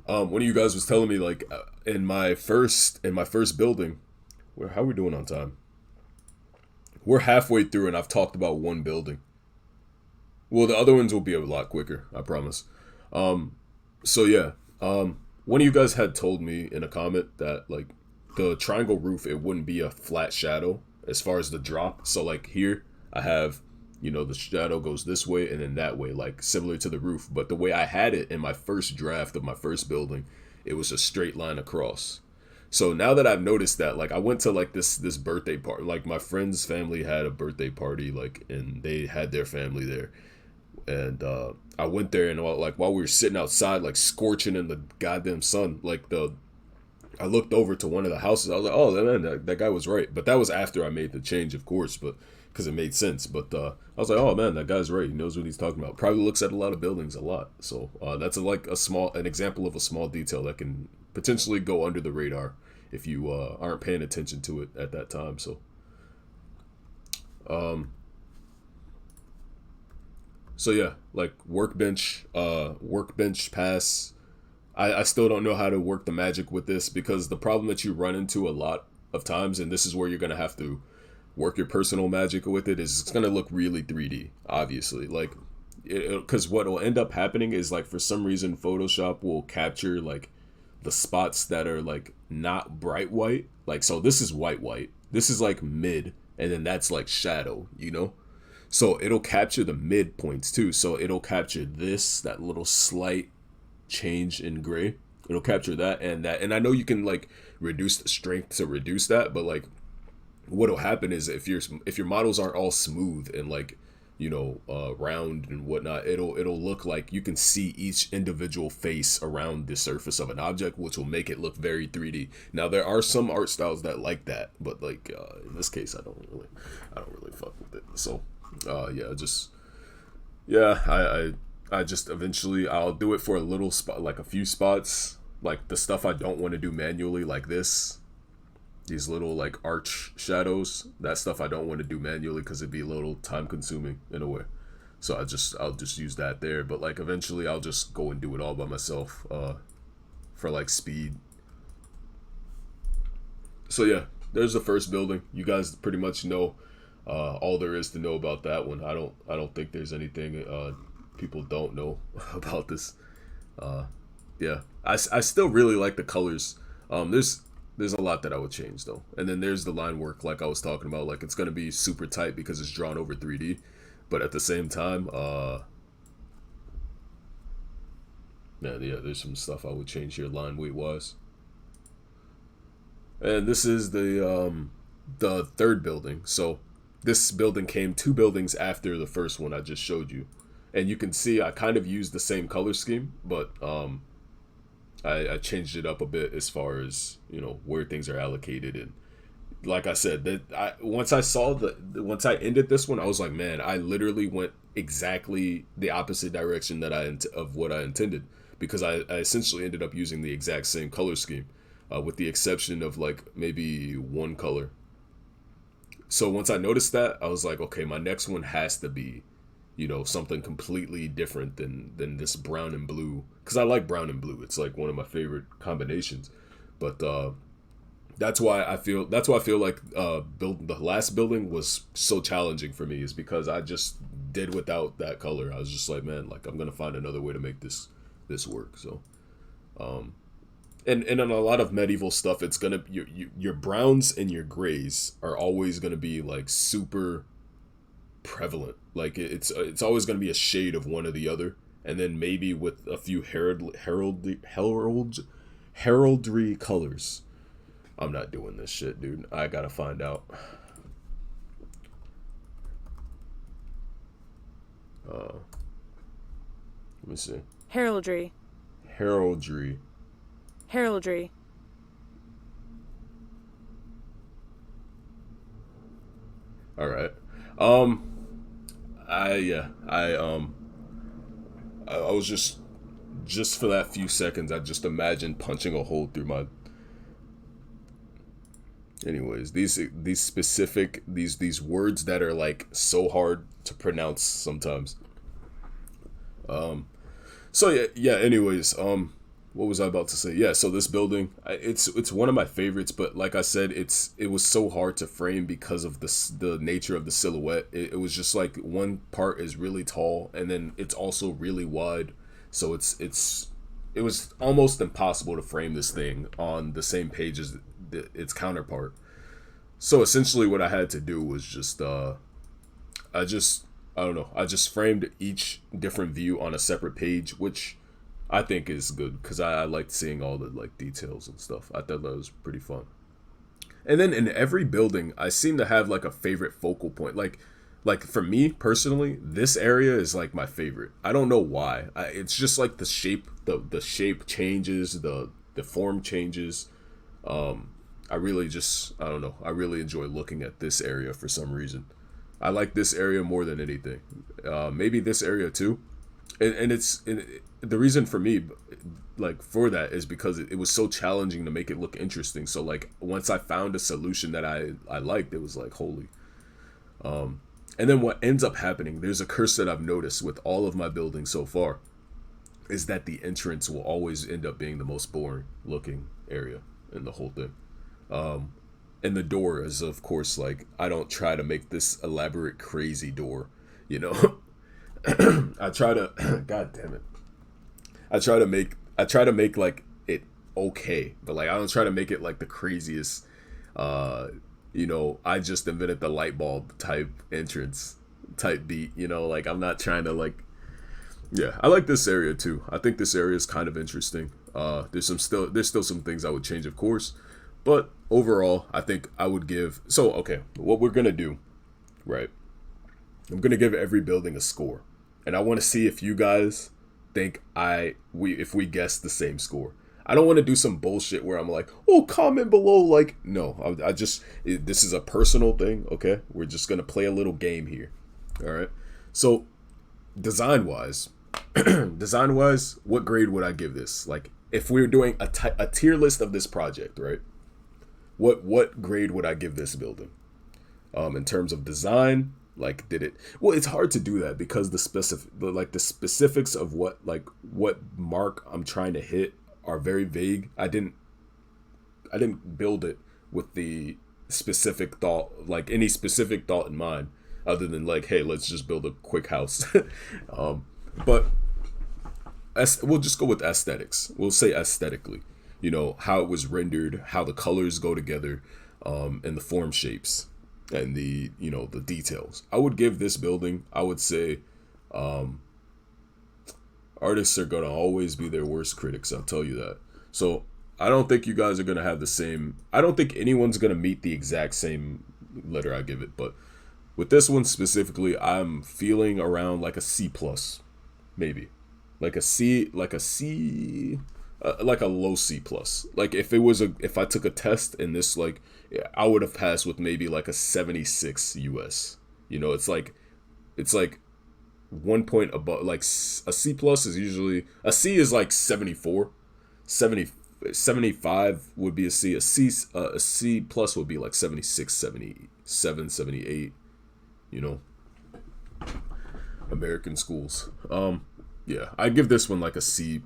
One of you guys was telling me like in my first building, how are we doing on time? We're halfway through, and I've talked about one building. Well, the other ones will be a lot quicker, I promise. So yeah, one of you guys had told me in a comment that like the triangle roof, it wouldn't be a flat shadow as far as the drop. So like here, I have, the shadow goes this way and then that way, like similar to the roof. But the way I had it in my first draft of my first building, it was a straight line across. So now that I've noticed that, like I went to like this birthday party, like my friend's family had a birthday party, like, and they had their family there. And I went there and like while we were sitting outside, like scorching in the goddamn sun, I looked over to one of the houses. I was like, oh man, that guy was right. But that was after I made the change, of course, but because it made sense. But I was like, oh man, that guy's right. He knows what he's talking about. Probably looks at a lot of buildings a lot. So that's an example of a small detail that can potentially go under the radar if you aren't paying attention to it at that time. So yeah, like workbench pass. I still don't know how to work the magic with this, because the problem that you run into a lot of times, and this is where you're gonna have to work your personal magic with it, is it's gonna look really 3D, obviously. Like, because what will end up happening is like for some reason Photoshop will capture like the spots that are like not bright white. Like, so this is white. This is like mid, and then that's like shadow, you know? So it'll capture the midpoints too. So it'll capture this, that little slight change in gray. It'll capture that and that. And I know you can like reduce the strength to reduce that, but like what'll happen is if your models aren't all smooth and like round and whatnot, it'll look like you can see each individual face around the surface of an object, which will make it look very 3D. Now there are some art styles that like that, but like in this case I don't really fuck with it. So I just eventually I'll do it for a little spot, like a few spots, like the stuff I don't want to do manually, like these little like arch shadows. That stuff I don't want to do manually because it'd be a little time consuming in a way. So I'll just use that there. But like eventually I'll just go and do it all by myself for like speed. So yeah, there's the first building. You guys pretty much know all there is to know about that one. I don't think there's anything people don't know about this. Yeah, I still really like the colors. There's a lot that I would change though. And then there's the line work, like I was talking about. Like it's gonna be super tight because it's drawn over 3D, but at the same time, yeah, there's some stuff I would change here line weight wise. And this is the third building. So this building came two buildings after the first one I just showed you, and you can see I kind of used the same color scheme, but I changed it up a bit as far as where things are allocated. And like I said, once I ended this one, I was like, man, I literally went exactly the opposite direction of what I intended, because I essentially ended up using the exact same color scheme, with the exception of like maybe one color. So once I noticed that, I was like, okay, my next one has to be something completely different than this brown and blue, because I like brown and blue. It's like one of my favorite combinations. But that's why I feel like the last building was so challenging for me, is because I just did without that color. I was just like, man, like I'm gonna find another way to make this work. So and in a lot of medieval stuff, it's gonna your browns and your grays are always gonna be like super prevalent. Like it's always going to be a shade of one or the other, and then maybe with a few heraldry colors. I'm not doing this shit, dude. I gotta find out. Let me see. Heraldry. Heraldry. Heraldry. All right. I was just for that few seconds, I just imagined punching a hole through my. Anyways, these specific these words that are like so hard to pronounce sometimes. So yeah. Anyways, what was I about to say? Yeah, so this building, it's one of my favorites, but like I said, it was so hard to frame because of the nature of the silhouette. It was just like one part is really tall, and then it's also really wide, so it was almost impossible to frame this thing on the same page as its counterpart. So essentially, what I had to do was just I don't know, I just framed each different view on a separate page, which I think is good because I liked seeing all the like details and stuff. I thought that was pretty fun. And then in every building, I seem to have like a favorite focal point. Like for me personally, this area is like my favorite. I don't know why. It's just like the shape changes, the form changes. I don't know. I really enjoy looking at this area for some reason. I like this area more than anything. Maybe this area too. The reason for me, like for that, is because it was so challenging to make it look interesting. So like once I found a solution that I liked, it was like holy. And then what ends up happening, there's a curse that I've noticed with all of my buildings so far, is that the entrance will always end up being the most boring looking area in the whole thing. And the door is, of course, like I don't try to make this elaborate crazy door, you know. I try to God damn it. I try to make like it okay, but like I don't try to make it like the craziest. Uh, I just invented the light bulb type entrance type beat. Like I'm not trying to like. Yeah, I like this area too. I think this area is kind of interesting. There's still some things I would change, of course, but overall, I think I would give. So okay, what we're gonna do, right? I'm gonna give every building a score, and I want to see if you guys think if we guess the same score. I don't want to do some bullshit where I'm like, oh, comment below. Like, no, this is a personal thing. Okay, we're just gonna play a little game here. All right. So, design wise, what grade would I give this? Like, if we were doing a tier list of this project, right? What grade would I give this building? In terms of design, like did it? Well, it's hard to do that because the specifics of what mark I'm trying to hit are very vague. I didn't build it with the specific thought, like any specific thought in mind, other than like, hey, let's just build a quick house. But we'll just go with aesthetics. We'll say aesthetically, how it was rendered, how the colors go together, and the form shapes and the details. I would give this building, I would say, artists are gonna always be their worst critics, I'll tell you that. So I don't think you guys are gonna have the same. I don't think anyone's gonna meet the exact same letter I give it, but with this one specifically, I'm feeling around like a C plus, maybe, like a C, like a C, like a low C plus. Like if I took a test in this, like I would have passed with maybe like a 76 US. It's like 1 point above. Like a C plus is usually a C is like 74, 70, 75 would be a C. A C plus would be like 76, 77, 78. American schools. Yeah, I give this one like a C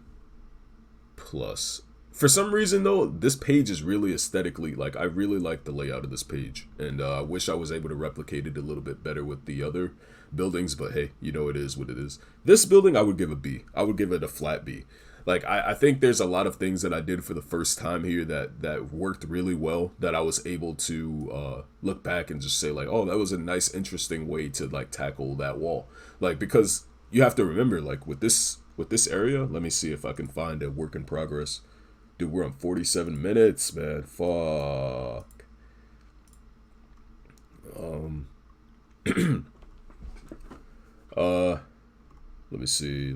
plus. For some reason though, this page is really aesthetically, like I really like the layout of this page, and I wish I was able to replicate it a little bit better with the other buildings, but hey, it is what it is. This building I would give a B. I would give it a flat B. Like I think there's a lot of things that I did for the first time here that worked really well, that I was able to look back and just say like, oh, that was a nice, interesting way to like tackle that wall. Like, because you have to remember, like with this area, let me see if I can find a work in progress. Dude, we're on 47 minutes, man. Fuck. Let me see.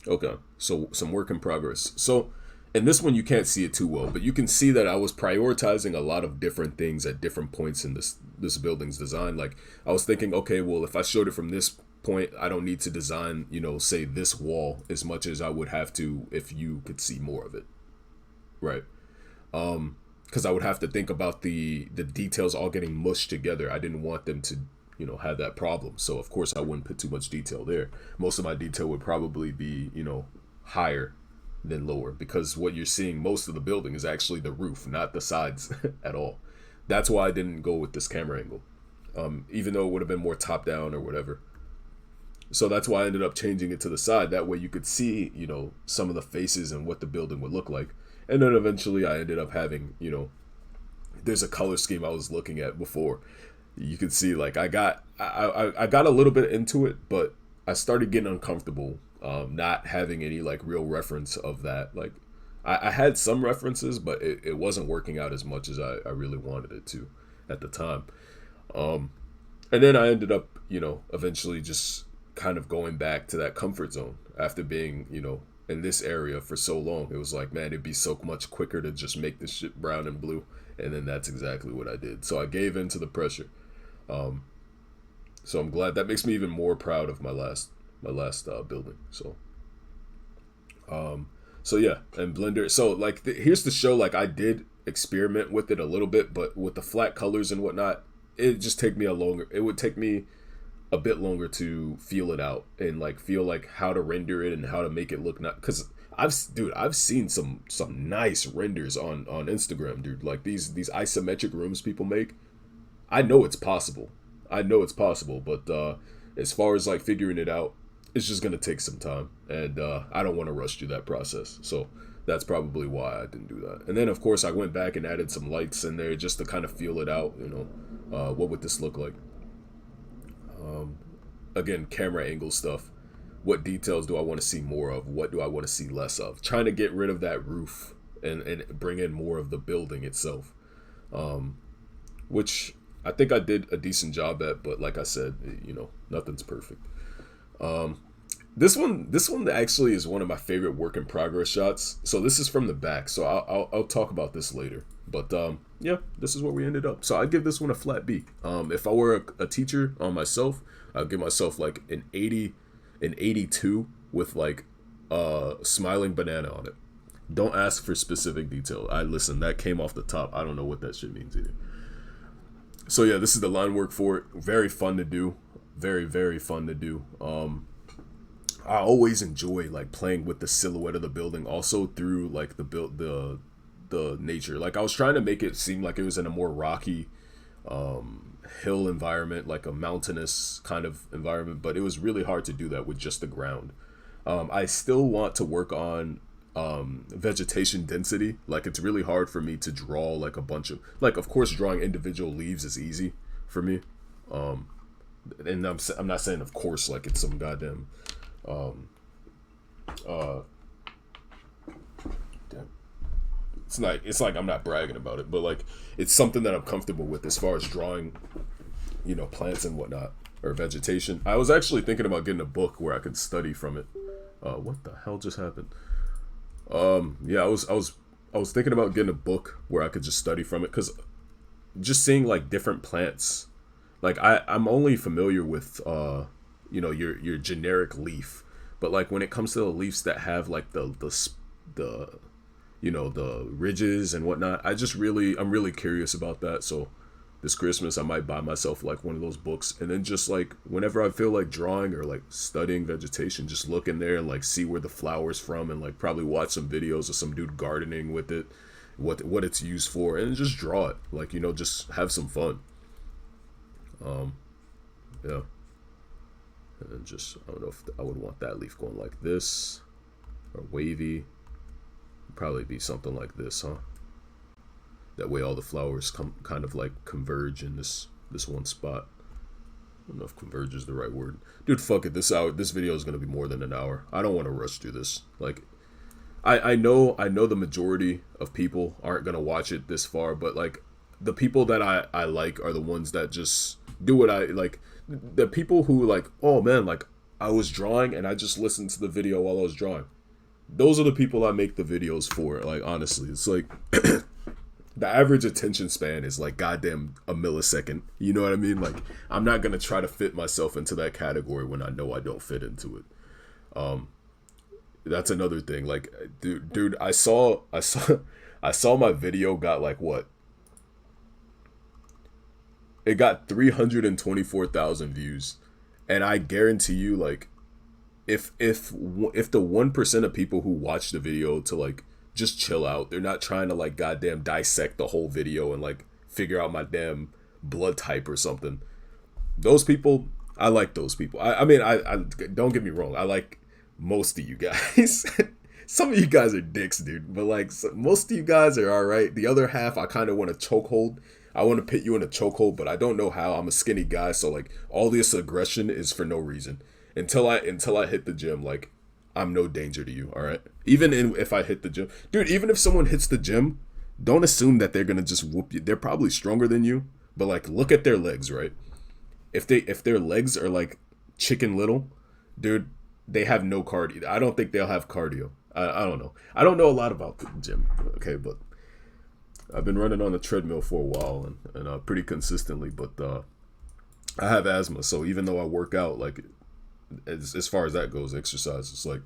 Okay, so some work in progress. So, in this one, you can't see it too well, but you can see that I was prioritizing a lot of different things at different points in this building's design. Like, I was thinking, okay, well, if I showed it from this point, I don't need to design, say this wall as much as I would have to if you could see more of it, right? Because I would have to think about the details all getting mushed together. I didn't want them to have that problem. So of course I wouldn't put too much detail there. Most of my detail would probably be, higher than lower, because what you're seeing most of the building is actually the roof, not the sides at all. That's why I didn't go with this camera angle, even though it would have been more top down or whatever. So that's why I ended up changing it to the side. That way you could see, some of the faces and what the building would look like. And then eventually I ended up having, there's a color scheme I was looking at before. You can see like I got a little bit into it, but I started getting uncomfortable not having any like real reference of that. Like I had some references, but it wasn't working out as much as I really wanted it to at the time. And then I ended up, eventually just kind of going back to that comfort zone after being, in this area for so long. It was like, man, it'd be so much quicker to just make this shit brown and blue. And then that's exactly what I did. So I gave in to the pressure. So I'm glad. That makes me even more proud of my last building. So yeah, and Blender. So like, here's the show. Like I did experiment with it a little bit, but with the flat colors and whatnot, it just take me it would take me a bit longer to feel it out and like feel like how to render it and how to make it look not, because I've seen some nice renders on Instagram, dude. Like these isometric rooms people make. I know it's possible, but as far as like figuring it out, it's just gonna take some time, and I don't want to rush through that process. So that's probably why I didn't do that. And then of course I went back and added some lights in there just to kind of feel it out. What would this look like? Again, camera angle stuff. What details do I want to see more of? What do I want to see less of? Trying to get rid of that roof and bring in more of the building itself, which I think I did a decent job at. But like I said, nothing's perfect. This one actually is one of my favorite work in progress shots. So this is from the back. So I'll talk about this later. But yeah, this is where we ended up. So I'd give this one a flat B. If I were a teacher on myself, I'd give myself like an 82 with like a smiling banana on it. Don't ask for specific detail. Listen, that came off the top. I don't know what that shit means either. So yeah, this is the line work for it. Very fun to do. Very, very fun to do. I always enjoy like playing with the silhouette of the building, also through like the nature. Like I was trying to make it seem like it was in a more rocky hill environment, like a mountainous kind of environment, but it was really hard to do that with just the ground. I still want to work on vegetation density. Like it's really hard for me to draw like a bunch of, like, of course drawing individual leaves is easy for me, and I'm not saying of course like it's some goddamn damn. It's like I'm not bragging about it, but like it's something that I'm comfortable with as far as drawing, plants and whatnot, or vegetation. I was actually thinking about getting a book where I could study from it. What the hell just happened? Yeah, I was thinking about getting a book where I could just study from it, because just seeing like different plants, like I'm only familiar with your generic leaf, but like when it comes to the leaves that have like the ridges and whatnot, I'm really curious about that. So this Christmas I might buy myself like one of those books, and then just like whenever I feel like drawing or like studying vegetation, just look in there and like see where the flowers from, and like probably watch some videos of some dude gardening with it, what it's used for, and just draw it, like, just have some fun. Yeah. And then just, I don't know if I would want that leaf going like this or wavy. Probably be something like this, huh? That way all the flowers kind of like converge in this one spot. I don't know if converge is the right word. Dude, fuck it. This video is gonna be more than an hour. I don't want to rush through this. Like, I know the majority of people aren't gonna watch it this far, but like the people that I like are the ones that just do what I like. The people who like, oh man, like I was drawing and I just listened to the video while I was drawing. Those are the people I make the videos for. Like, honestly, it's like the average attention span is like goddamn a millisecond. You know what I mean? Like, I'm not gonna try to fit myself into that category when I know I don't fit into it. That's another thing. Like, dude, I saw my video got like what? It got 324,000 views, and I guarantee you, like, if the 1% of people who watch the video to like just chill out, they're not trying to like goddamn dissect the whole video and like figure out my damn blood type or something. Those people, I like those people. I mean, I don't get me wrong, I like most of you guys. Some of you guys are dicks, dude, but like most of you guys are all right. The other half, I kind of want to chokehold. I want to put you in a chokehold, but I don't know how. I'm a skinny guy, so like all this aggression is for no reason. Until I hit the gym, like I'm no danger to you. All right. If I hit the gym, dude. Even if someone hits the gym, don't assume that they're gonna just whoop you. They're probably stronger than you, but like look at their legs, right? If their legs are like chicken little, dude, they have no cardio. I don't think they'll have cardio. I don't know. I don't know a lot about the gym. Okay, but I've been running on the treadmill for a while and pretty consistently, but I have asthma, so even though I work out, like as far as that goes, exercise, it's like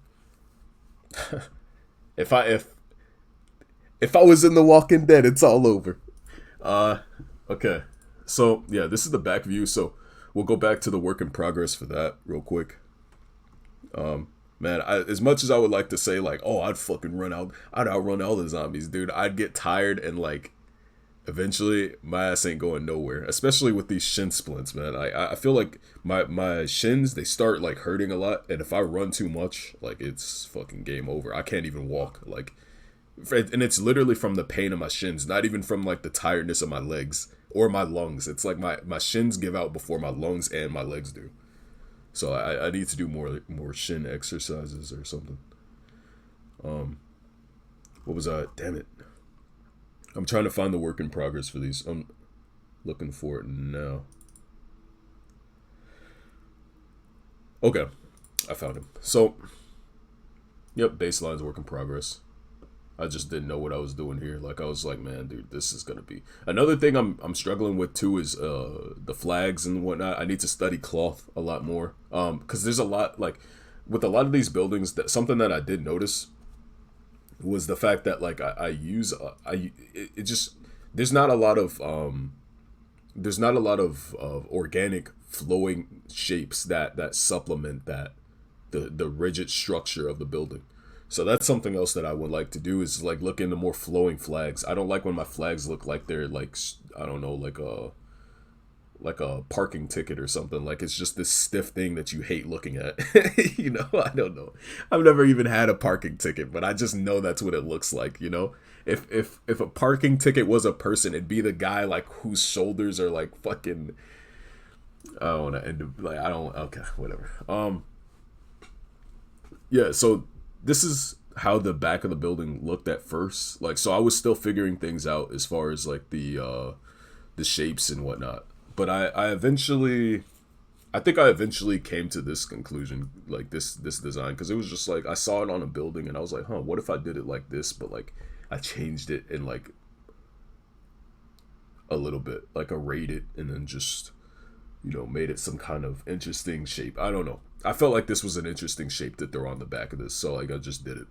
if I was in The Walking Dead, it's all over. Okay, so yeah, this is the back view, so we'll go back to the work in progress for that real quick. Man, as much as I would like to say like, oh, I'd outrun all the zombies, dude, I'd get tired and like Eventually, my ass ain't going nowhere. Especially with these shin splints, man. I feel like my shins they start like hurting a lot, and if I run too much, like it's fucking game over. I can't even walk. Like, and it's literally from the pain of my shins, not even from like the tiredness of my legs or my lungs. It's like my shins give out before my lungs and my legs do. So I need to do more shin exercises or something. What was I? Damn it! I'm trying to find the work in progress for these. I'm looking for it now. Okay, I found him. So, yep, baseline's work in progress. I just didn't know what I was doing here. Like I was like, man, dude, this is gonna be another thing I'm struggling with too is the flags and whatnot. I need to study cloth a lot more. Because there's a lot like with a lot of these buildings that something that I did notice was the fact that like I use it just there's not a lot of organic flowing shapes that supplement that the rigid structure of the building. So that's something else that I would like to do is like look into more flowing flags. I don't like when my flags look like they're like I don't know like a parking ticket or something. Like it's just this stiff thing that you hate looking at. You know, I don't know. I've never even had a parking ticket, but I just know that's what it looks like, you know? If a parking ticket was a person, it'd be the guy like whose shoulders are like fucking I don't wanna end up like I don't okay, whatever. Yeah, so this is how the back of the building looked at first. Like so I was still figuring things out as far as like the shapes and whatnot. But I think I eventually came to this conclusion, like this design, because it was just like I saw it on a building and I was like, huh, what if I did it like this, but like I changed it and like a little bit, like arrayed it and then just made it some kind of interesting shape. I don't know. I felt like this was an interesting shape to throw on the back of this, so like I just did it.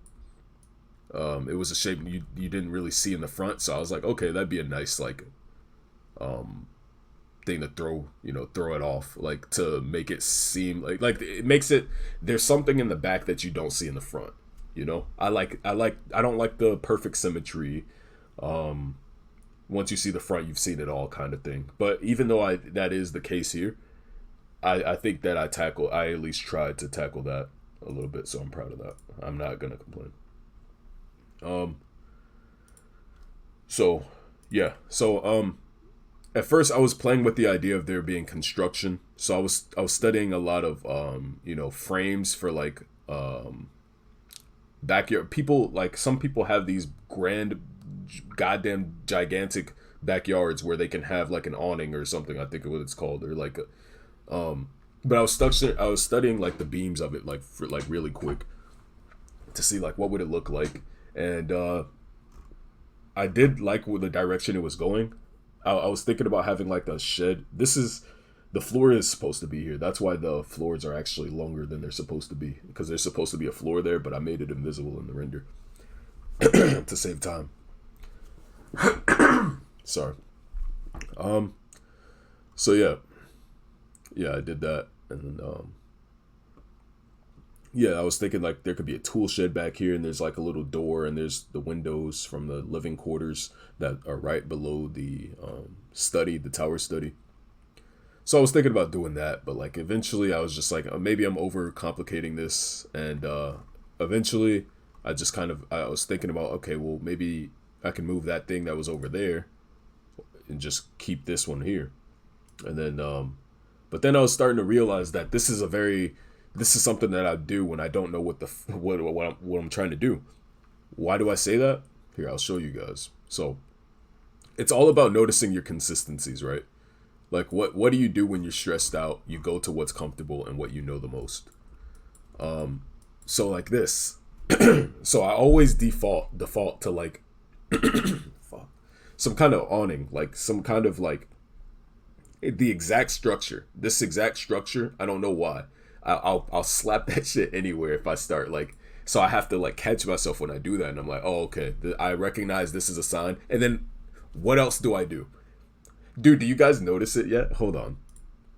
It was a shape you didn't really see in the front, so I was like, okay, that'd be a nice like thing to throw it off, like to make it seem like it makes it there's something in the back that you don't see in the front. I don't like the perfect symmetry. Once you see the front, you've seen it all kind of thing. But even though that is the case here, I think that I at least tried to tackle that a little bit, so I'm proud of that. I'm not gonna complain. Um so yeah. At first I was playing with the idea of there being construction. So I was studying a lot of frames for like backyard people. Like some people have these grand goddamn gigantic backyards where they can have like an awning or something, I think what it's called, or like but I was studying like the beams of it like for like really quick to see like what would it look like. And I did like with the direction it was going. I was thinking about having like a shed. The floor is supposed to be here. That's why the floors are actually longer than they're supposed to be, because there's supposed to be a floor there, but I made it invisible in the render to save time. Sorry. So yeah, I did that, and then yeah, I was thinking like there could be a tool shed back here, and there's like a little door, and there's the windows from the living quarters that are right below the the tower study. So I was thinking about doing that, but like eventually I was just like, maybe I'm over complicating this, and eventually I was thinking about, okay, well maybe I can move that thing that was over there and just keep this one here, and then but then I was starting to realize that this is something that I do when I don't know what I'm trying to do. Why do I say that? Here, I'll show you guys. So it's all about noticing your consistencies, right? Like what do you do when you're stressed out? You go to what's comfortable and what you know the most. So like this. So I always default to like some kind of awning, like some kind of like the exact structure. This exact structure, I don't know why. I'll slap that shit anywhere if I start like. So I have to like catch myself when I do that, and I'm like, oh okay, I recognize this is a sign. And then what else do I do? Dude, do you guys notice it yet? Hold on.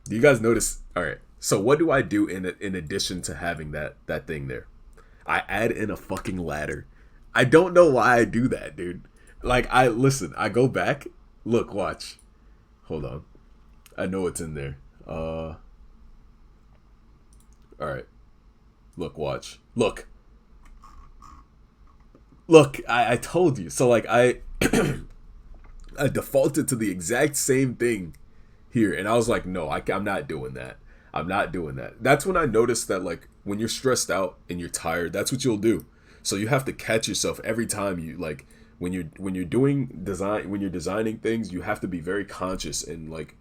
Do you guys notice? All right. So what do I do in addition to having that thing there? I add in a fucking ladder. I don't know why I do that, dude. Like I go back Look, watch. Hold on. I know it's in there. All right. Look, watch. Look. Look, I told you. So like I defaulted to the exact same thing here, and I was like, no, I'm not doing that. I'm not doing that. That's when I noticed that like when you're stressed out and you're tired, that's what you'll do. So you have to catch yourself every time you like when you're doing design when you're designing things, you have to be very conscious and like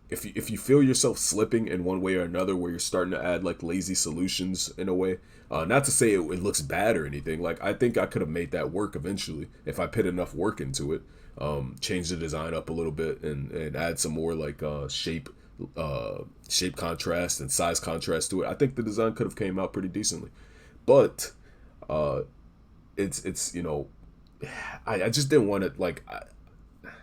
if you feel yourself slipping in one way or another where you're starting to add like lazy solutions in a way, not to say it looks bad or anything, like I think I could have made that work eventually if I put enough work into it, change the design up a little bit and add some more like shape contrast and size contrast to it. I think the design could have came out pretty decently, but uh it's I just didn't want to like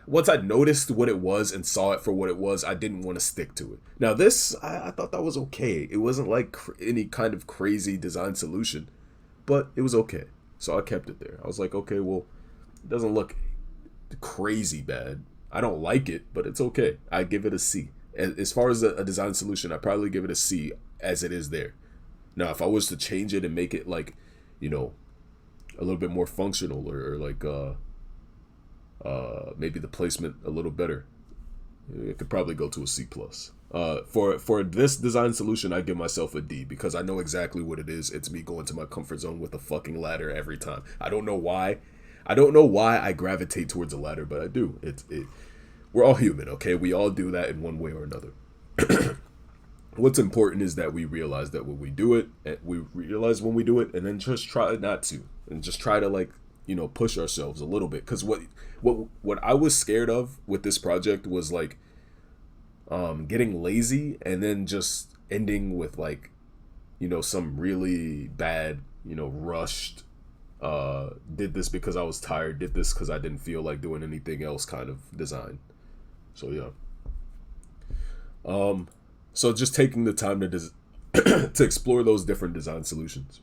once I noticed what it was and saw it for what it was, I didn't want to stick to it. Now this, I thought that was okay. It wasn't like any kind of crazy design solution, but it was okay. So I kept it there. I was like, okay, well, it doesn't look crazy bad. I don't like it, but it's okay. I give it a C. As far as a design solution, I probably give it a C as it is there. Now, if I was to change it and make it like, you know, a little bit more functional or like maybe the placement a little better, it could probably go to a C plus. For this design solution, I give myself a D because I know exactly what it is. It's me going to my comfort zone with a fucking ladder every time. I don't know why. I don't know why I gravitate towards a ladder, but I do. We're all human, okay? We all do that in one way or another. What's important is that we realize that when we do it, and then just try not to, and just try to like push ourselves a little bit. Because what I was scared of with this project was like getting lazy and then just ending with like some really bad rushed did this because I was tired, did this because I didn't feel like doing anything else kind of design. So yeah. So just taking the time to explore those different design solutions,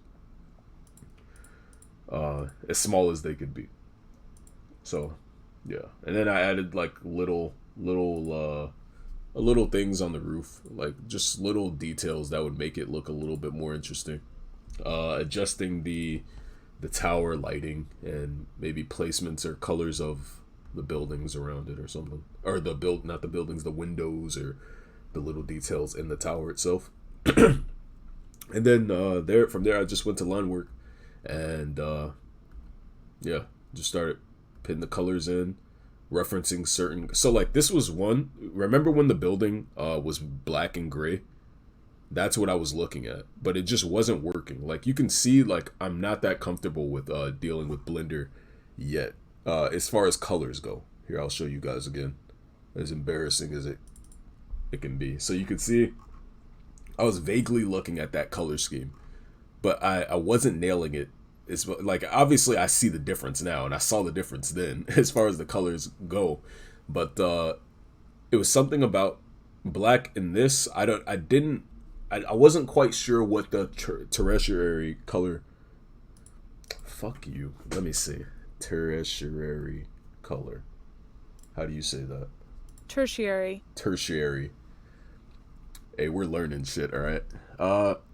as small as they could be. So yeah, and then I added like little things on the roof, like just little details that would make it look a little bit more interesting. Adjusting the tower lighting and maybe placements or colors of the buildings around it or something, or not the buildings, the windows or the little details in the tower itself. And then from there I just went to line work and yeah, just started putting the colors in, referencing certain. So like this was one. Remember when the building was black and gray? That's what I was looking at, but it just wasn't working. Like you can see, like I'm not that comfortable with dealing with Blender yet, as far as colors go. Here, I'll show you guys again. As embarrassing as it can be. So you can see I was vaguely looking at that color scheme, but I wasn't nailing it. It's like obviously I see the difference now, and I saw the difference then as far as the colors go, but it was something about black in this. I wasn't quite sure what the tertiary color. Fuck you. Let me see. Tertiary color. How do you say that? Tertiary. Tertiary. Hey, we're learning shit, all right?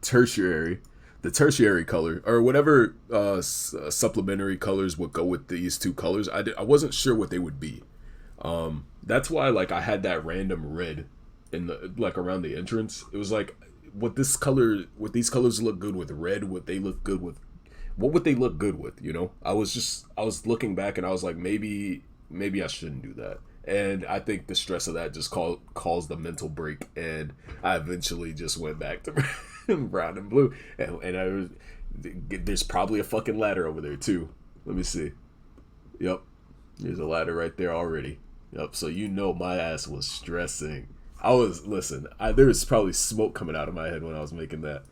Tertiary. The tertiary color, or whatever supplementary colors would go with these two colors. I wasn't sure what they would be. That's why like I had that random red in the like around the entrance. It was like would these colors look good with red? What would they look good with, I was looking back and I was like, maybe I shouldn't do that. And I think the stress of that just caused the mental break, and I eventually just went back to brown and blue. And there's probably a fucking ladder over there too. Let me see. Yep, there's a ladder right there already. Yep, so my ass was stressing. There was probably smoke coming out of my head when I was making that.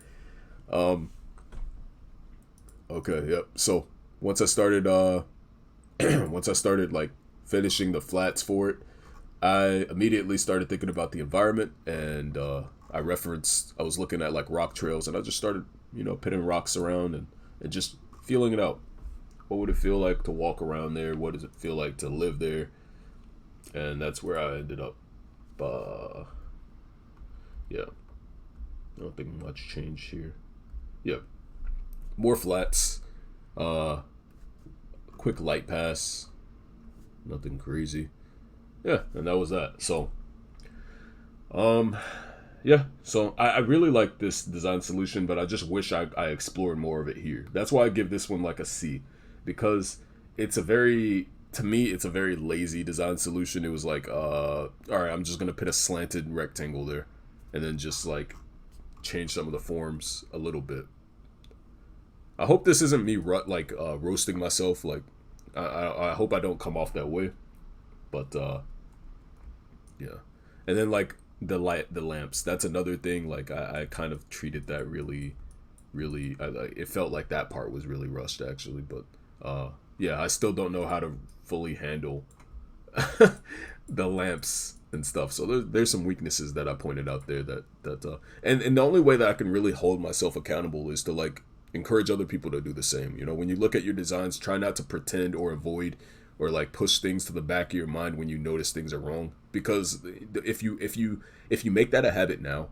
Okay, yep. So once I started like finishing the flats for it, I immediately started thinking about the environment, and I was looking at like rock trails, and I just started pitting rocks around and just feeling it out. What would it feel like to walk around there? What does it feel like to live there? and that's where I ended up. Yeah, I don't think much changed here. Yeah, more flats. Uh, quick light pass. Nothing crazy. Yeah, and that was that. So, um, yeah. So I really like this design solution, but I just wish I explored more of it here. That's why I give this one like a C, because it's a very to me it's a very lazy design solution. It was like, all right, I'm just gonna put a slanted rectangle there, and then just like change some of the forms a little bit. I hope this isn't me roasting myself. Like, I hope I don't come off that way. But yeah, and then like the lamps. That's another thing. Like I kind of treated that really. It felt like that part was really rushed actually. But yeah, I still don't know how to fully handle the lamps and stuff. So there's some weaknesses that I pointed out there and the only way that I can really hold myself accountable is to like encourage other people to do the same. You know, when you look at your designs, try not to pretend or avoid or like push things to the back of your mind when you notice things are wrong. Because if you make that a habit now,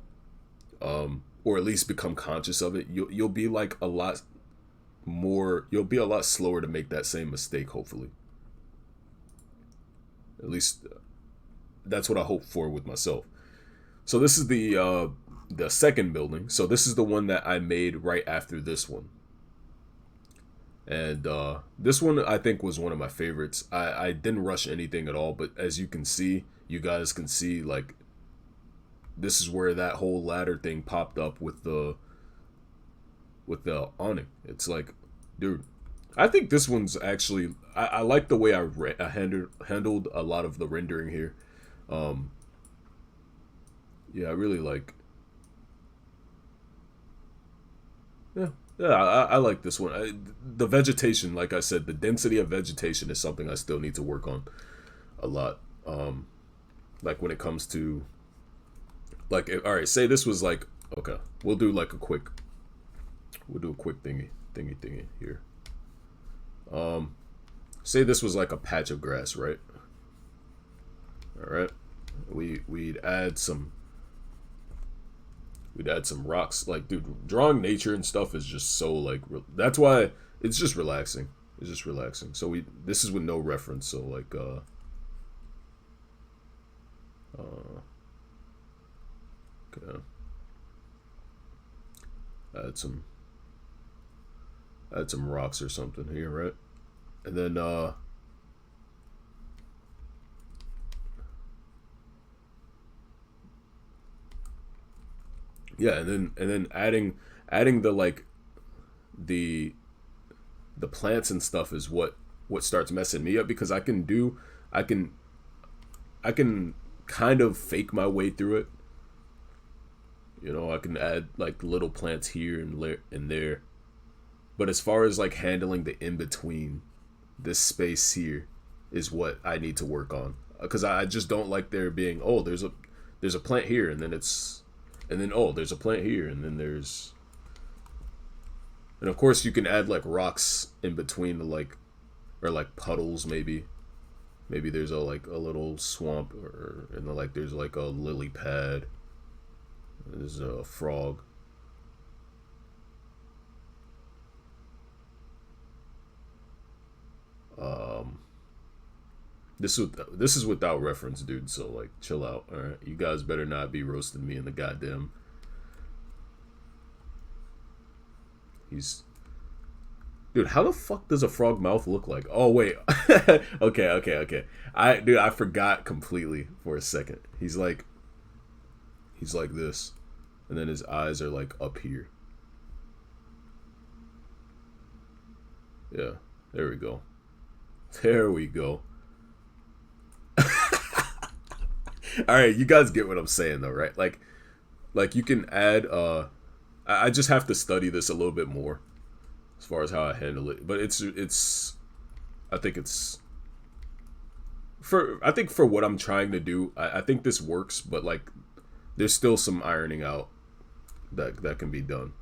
or at least become conscious of it, you'll be like a lot more. You'll be a lot slower to make that same mistake. Hopefully, at least that's what I hope for with myself. So this is the second building. So this is the one that I made right after this one. And this one I think was one of my favorites. I didn't rush anything at all, but as you can see, you guys can see like this is where that whole ladder thing popped up with the awning. It's like, dude, I think this one's actually I like the way I handled a lot of the rendering here. Um, yeah, I really like. Yeah, yeah, I like this one. The vegetation, like I said, the density of vegetation is something I still need to work on a lot. Like when it comes to like, all right, say this was like, okay, we'll do a quick thingy here. Um, say this was like a patch of grass, right? All right, we'd add some rocks. Like, dude, drawing nature and stuff is just so like. That's why it's just relaxing. It's just relaxing. So this is with no reference. So like uh okay. Add some add some rocks or something here, right? And then yeah, and then adding the the plants and stuff is what starts messing me up because I can I can kind of fake my way through it. You know, I can add like little plants here and there. But as far as like handling the in between, this space here is what I need to work on because I just don't like there being there's a plant here and then there's a plant here and then there's and of course you can add like rocks in between the like or like puddles maybe there's a little swamp or and then like there's like a lily pad. There's a frog. Um, this is without reference, dude. So like, chill out. All right, you guys better not be roasting me in the goddamn. He's dude. How the fuck does a frog mouth look like? Oh wait. Okay. I forgot completely for a second. He's like this, and then his eyes are like up here. Yeah, there we go. There we go. All right, you guys get what I'm saying though, right? Like you can add. I just have to study this a little bit more as far as how I handle it. But it's. I think it's. I think for what I'm trying to do, I think this works. But like, there's still some ironing out that can be done.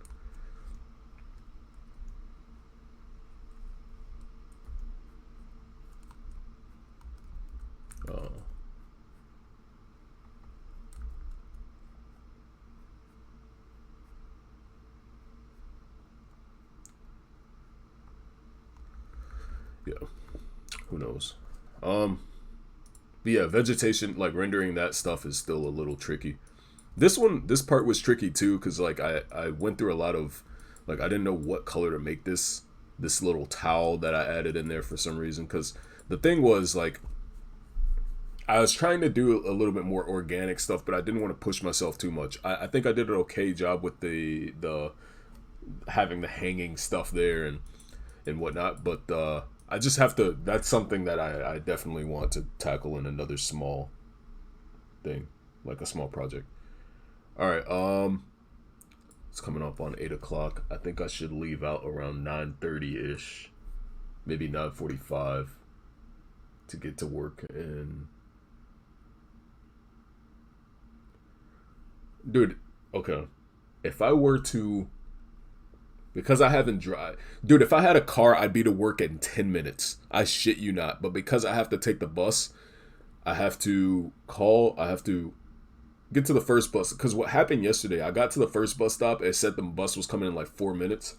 yeah, who knows? Um, but yeah, vegetation, like rendering that stuff is still a little tricky. This part was tricky too, because like I went through a lot of, like I didn't know what color to make this little towel that I added in there for some reason. Because the thing was like I was trying to do a little bit more organic stuff, but I didn't want to push myself too much. I think I did an okay job with the having the hanging stuff there and whatnot, but I just have to. That's something that I definitely want to tackle in another small thing, like a small project. All right, it's coming up on 8 o'clock. I think I should leave out around 9:30 ish, maybe 9:45 to get to work. And dude, okay, if I were to, because I haven't drive, dude, if I had a car, I'd be to work in 10 minutes. I shit you not. But because I have to take the bus, I have to call. I have to get to the first bus. Because what happened yesterday, I got to the first bus stop. It said the bus was coming in like 4 minutes.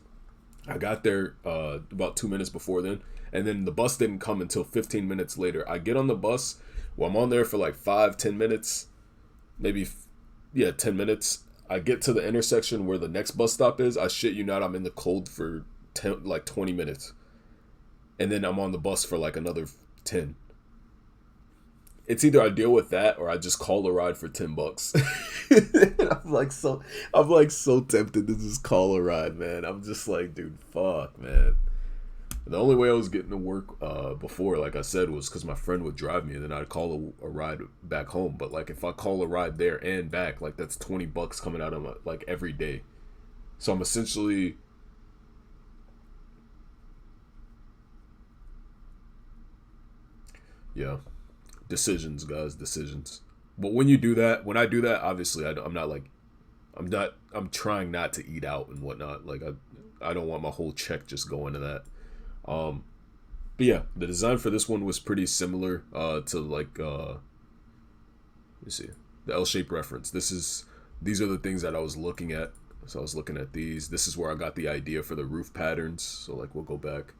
I got there about 2 minutes before then, and then the bus didn't come until 15 minutes later. I get on the bus. Well, I'm on there for like 5, 10 minutes, maybe, yeah, 10 minutes. I get to the intersection where the next bus stop is. I shit you not, I'm in the cold for 20 minutes, and then I'm on the bus for like another 10. It's either I deal with that or I just call a ride for $10. I'm like so I'm like so tempted to just call a ride, man. I'm just like, dude, fuck, man. The only way I was getting to work before, like I said, was because my friend would drive me, and then I'd call a ride back home. But like if I call a ride there and back, like that's $20 coming out of my, like every day. So I'm essentially, yeah, decisions, guys, decisions. But when you do that, when I do that, obviously I'm not like, I'm trying not to eat out and whatnot. Like I don't want my whole check just going to that. Um, but yeah, the design for this one was pretty similar to like let me see, the L-shaped reference. These are the things that I was looking at. So I was looking at these. This is where I got the idea for the roof patterns. So like we'll go back.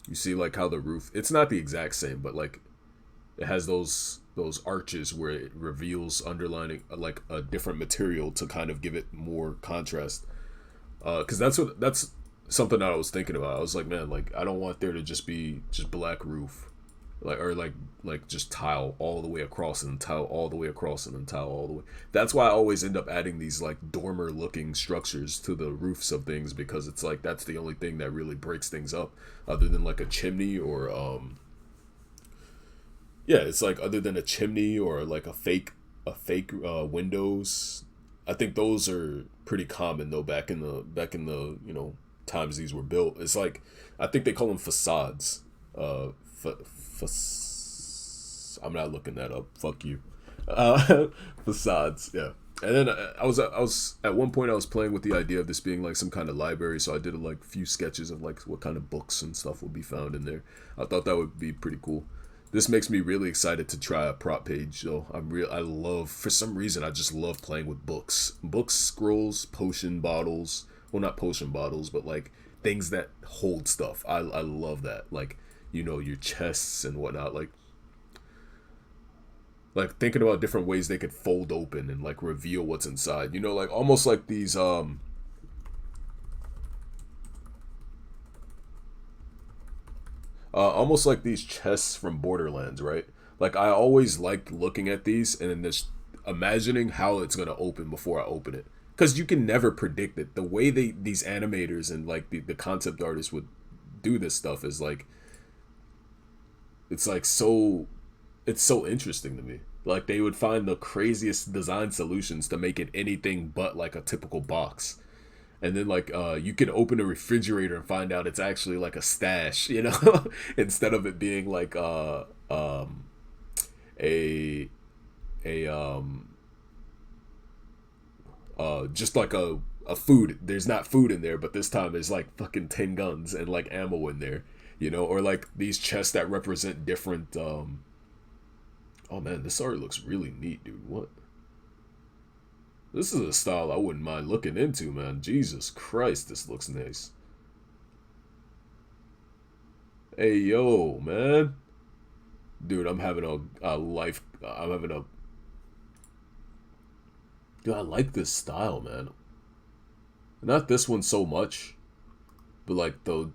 You see like how the roof, it's not the exact same, but like it has those arches where it reveals underlining like a different material to kind of give it more contrast. Because that's something that I was thinking about. I was like, man, like I don't want there to just be just black roof, like or like just tile all the way across and tile all the way across and then tile all the way. That's why I always end up adding these like dormer looking structures to the roofs of things, because it's like that's the only thing that really breaks things up, other than like a chimney or yeah, it's like other than a chimney or like a fake windows. I think those are pretty common though back in the times these were built. It's like I think they call them facades. I'm not looking that up. Fuck you. Uh, facades. Yeah. And then I was at one point I was playing with the idea of this being like some kind of library, so I did like a few sketches of like what kind of books and stuff would be found in there. I thought that would be pretty cool. This makes me really excited to try a prop page though. I love, for some reason I just love playing with books, scrolls, potion bottles. Well, not potion bottles, but like things that hold stuff. I love that. Like your chests and whatnot. Like thinking about different ways they could fold open and like reveal what's inside. Like almost like these almost like these chests from Borderlands, right? Like I always liked looking at these and then just imagining how it's gonna open before I open it, because you can never predict it. The way these animators and like the concept artists would do this stuff is like it's like so it's so interesting to me. Like they would find the craziest design solutions to make it anything but like a typical box. And then like you can open a refrigerator and find out it's actually like a stash, instead of it being like a just like a food. There's not food in there, but this time there's like fucking 10 guns and like ammo in there, or like these chests that represent different oh man, this art looks really neat, dude. What? This is a style I wouldn't mind looking into, man. Jesus Christ, this looks nice. Hey yo, man. Dude, I'm having a life. I'm having a. Dude, I like this style, man. Not this one so much, but like the.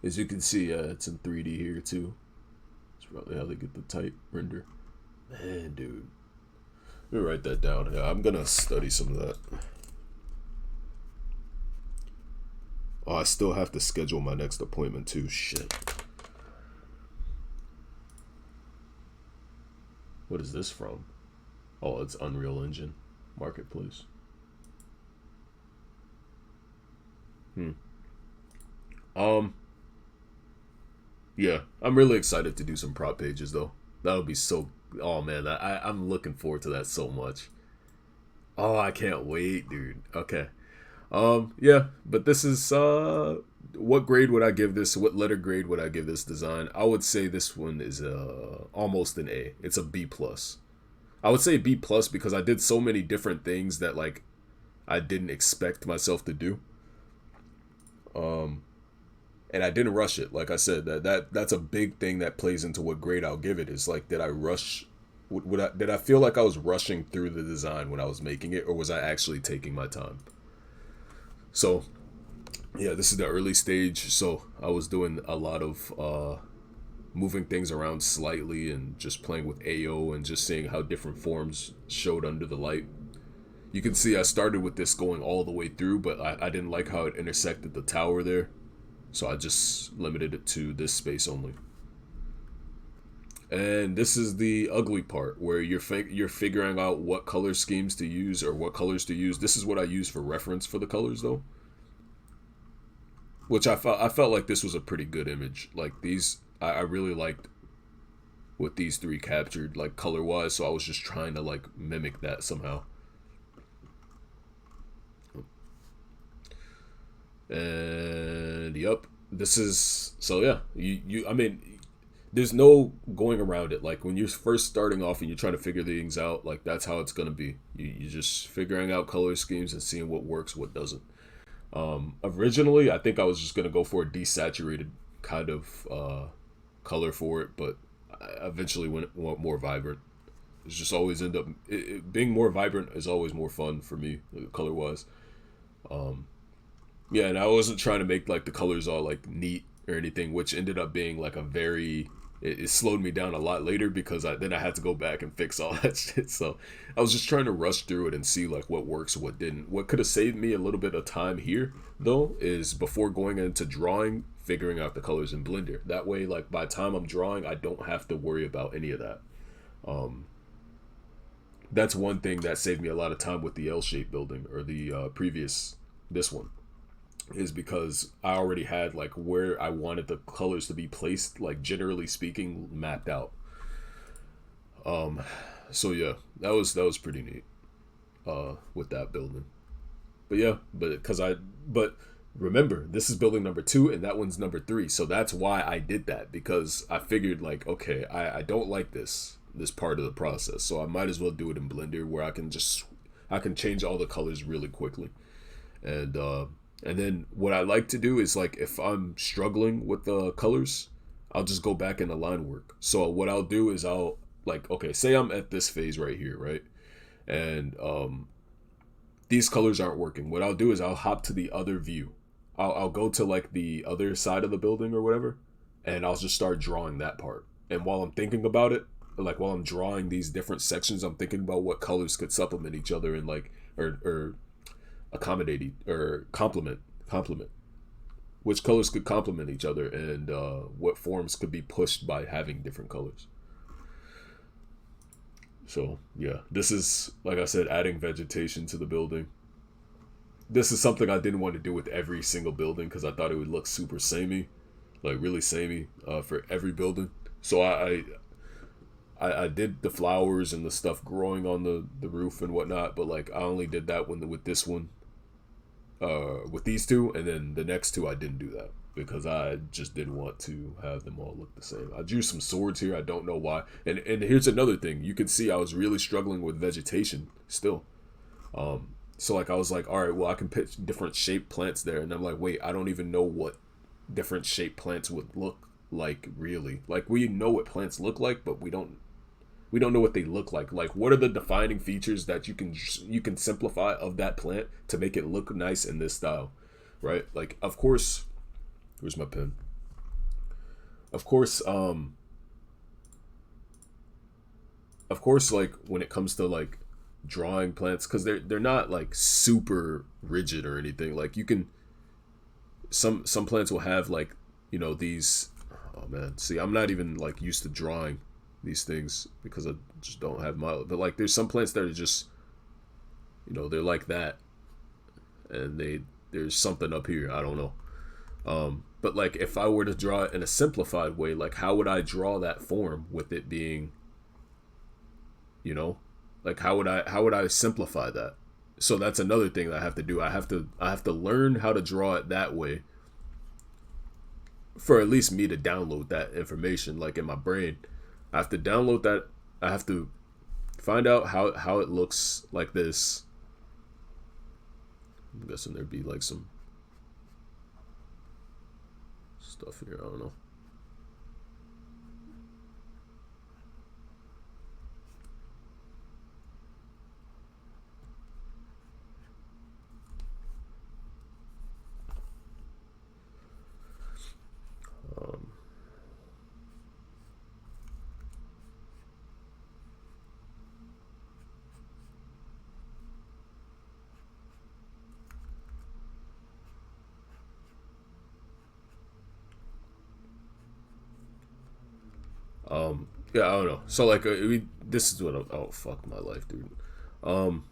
As you can see, it's in 3D here too. It's probably how they get the tight render. Man, dude. Let me write that down. Yeah, I'm gonna study some of that. Oh, I still have to schedule my next appointment too. Shit. What is this from? Oh, it's Unreal Engine Marketplace. Hmm. Um. Yeah, I'm really excited to do some prop pages though. That would be so. Oh man, I'm looking forward to that so much. Oh, I can't wait, dude. Okay. Yeah, but this is what grade would I give this? What letter grade would I give this design? I would say this one is almost an A. It's a B plus. I would say B plus because I did so many different things that like I didn't expect myself to do. Um and I didn't rush it. Like I said, that's a big thing that plays into what grade I'll give it. Is like, did I rush? Did I feel like I was rushing through the design when I was making it, or was I actually taking my time? So yeah, this is the early stage. So I was doing a lot of moving things around slightly and just playing with AO and just seeing how different forms showed under the light. You can see I started with this going all the way through, but I didn't like how it intersected the tower there. So I just limited it to this space only. And this is the ugly part where you're figuring out what color schemes to use or what colors to use. This is what I use for reference for the colors though. Which I felt like this was a pretty good image. Like these I really liked what these three captured like color wise, so I was just trying to like mimic that somehow. And yep, this is so yeah. You I mean, there's no going around it. Like when you're first starting off and you're trying to figure things out, like that's how it's gonna be. You're just figuring out color schemes and seeing what works, what doesn't. Originally, I think I was just gonna go for a desaturated kind of color for it, but I eventually went more vibrant. It's just always end up being more vibrant is always more fun for me, color wise. Um, Yeah, and I wasn't trying to make like the colors all like neat or anything, which ended up being like a very it slowed me down a lot later because I had to go back and fix all that shit. So I was just trying to rush through it and see like what works, what didn't. What could have saved me a little bit of time here though is before going into drawing, figuring out the colors in Blender. That way, like by the time I'm drawing, I don't have to worry about any of that. Um, that's one thing that saved me a lot of time with the L-shaped building or the previous this one is because I already had like where I wanted the colors to be placed, like generally speaking, mapped out. Um, so yeah, that was pretty neat. With that building, but yeah, but remember this is building number two and that one's number three, so that's why I did that because I figured like okay, I don't like this part of the process, so I might as well do it in Blender where I can change all the colors really quickly and and then what I like to do is like if I'm struggling with the colors, I'll just go back into line work. So what I'll do is I'll like okay, say I'm at this phase right here, right? And these colors aren't working. What I'll do is I'll hop to the other view. I'll go to like the other side of the building or whatever, and I'll just start drawing that part. And while I'm thinking about it, like while I'm drawing these different sections, I'm thinking about what colors could supplement each other and like or accommodate or complement which colors could complement each other and what forms could be pushed by having different colors. So yeah, this is like I said, adding vegetation to the building. This is something I didn't want to do with every single building because I thought it would look super samey, like really samey for every building. So I did the flowers and the stuff growing on the roof and whatnot, but like I only did that with this one with these two, and then the next two I didn't do that because I just didn't want to have them all look the same. I drew some swords here. I don't know why. And here's another thing. You can see I was really struggling with vegetation still. So like I was like, all right, well I can put different shaped plants there, and I'm like, wait, I don't even know what different shaped plants would look like really. Like we know what plants look like, but we don't know what they look like. Like what are the defining features that you can simplify of that plant to make it look nice in this style, right? Like of course, where's my pen? Of course, like when it comes to like drawing plants, because they're not like super rigid or anything. Like you can some plants will have like these. Oh man, see, I'm not even like used to drawing these things because I just don't have my. But like, there's some plants that are just they're like that, and there's something up here. I don't know. But like if I were to draw it in a simplified way, like how would I draw that form with it being, you know, like how would I simplify that? So that's another thing that I have to do. I have to learn how to draw it that way for at least me to download that information like in my brain. I have to download that. I have to find out how it looks like this. I'm guessing there'd be like some stuff here. I don't know. Um, yeah, I don't know. So like, this is what. Oh fuck my life, dude. Um,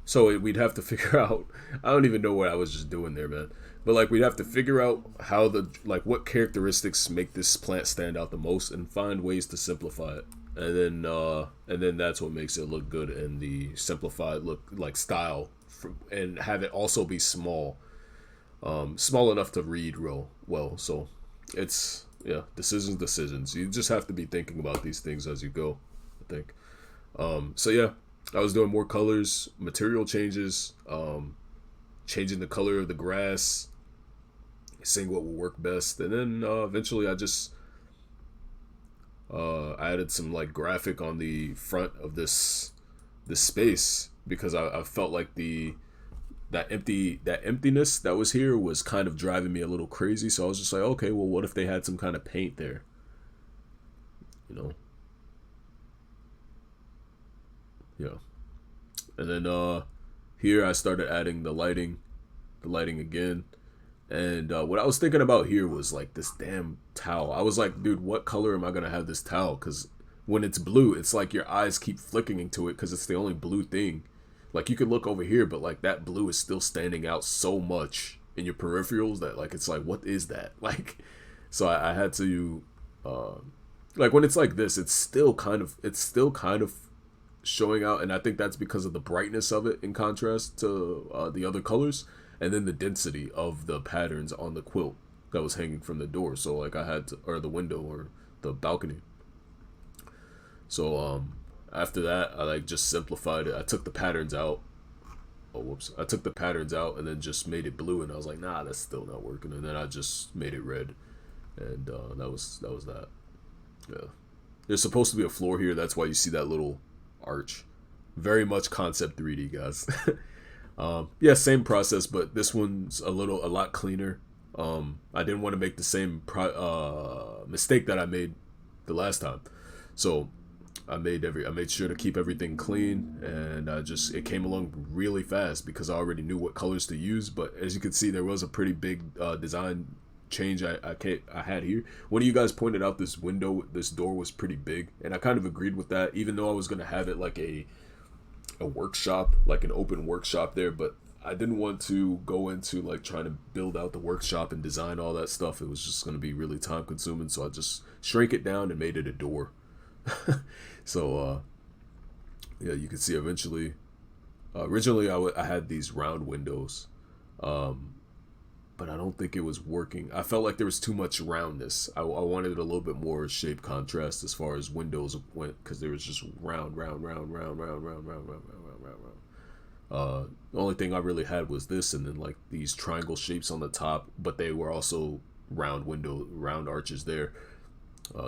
so we'd have to figure out. I don't even know what I was just doing there, man. But like, we'd have to figure out how what characteristics make this plant stand out the most, and find ways to simplify it. And then that's what makes it look good in the simplified look like style, and have it also be small, small enough to read real well. So it's yeah, decisions. You just have to be thinking about these things as you go, I think. So yeah, I was doing more colors, material changes, changing the color of the grass, seeing what will work best, and then eventually I added some like graphic on the front of this space because I felt like that emptiness that was here was kind of driving me a little crazy. So I was just like, okay, well, what if they had some kind of paint there? You know, yeah. And then here I started adding the lighting again. And what I was thinking about here was like this damn towel. I was like, dude, what color am I gonna have this towel? Because when it's blue, it's like your eyes keep flicking into it because it's the only blue thing. Like you could look over here, but like that blue is still standing out so much in your peripherals that like it's like, what is that? Like, so I had to, uh, like when it's like this, it's still kind of showing out, and I think that's because of the brightness of it in contrast to the other colors, and then the density of the patterns on the quilt that was hanging from the door. So like I had to, or the window or the balcony. So after that, I like just simplified it. I took the patterns out. Oh whoops! I took the patterns out and then just made it blue, and I was like, nah, that's still not working. And then I just made it red, and that was that. Yeah. There's supposed to be a floor here. That's why you see that little arch. Very much concept 3D, guys. Yeah, same process, but this one's a lot cleaner. I didn't want to make the same mistake that I made the last time, so I made sure to keep everything clean, and it came along really fast because I already knew what colors to use. But as you can see, there was a pretty big design change I had here. One of you guys pointed out this door was pretty big, and I kind of agreed with that, even though I was gonna have it like a workshop, like an open workshop there, but I didn't want to go into like trying to build out the workshop and design all that stuff. It was just going to be really time consuming, so I just shrank it down and made it a door. So yeah, you can see eventually. Originally, I had these round windows, um, but I don't think it was working. I felt like there was too much roundness. I wanted a little bit more shape contrast as far as windows went, because there was just round, round, round, round, round, round, round, round, round, round, round, round. The only thing I really had was this, and then like these triangle shapes on the top, but they were also round arches there.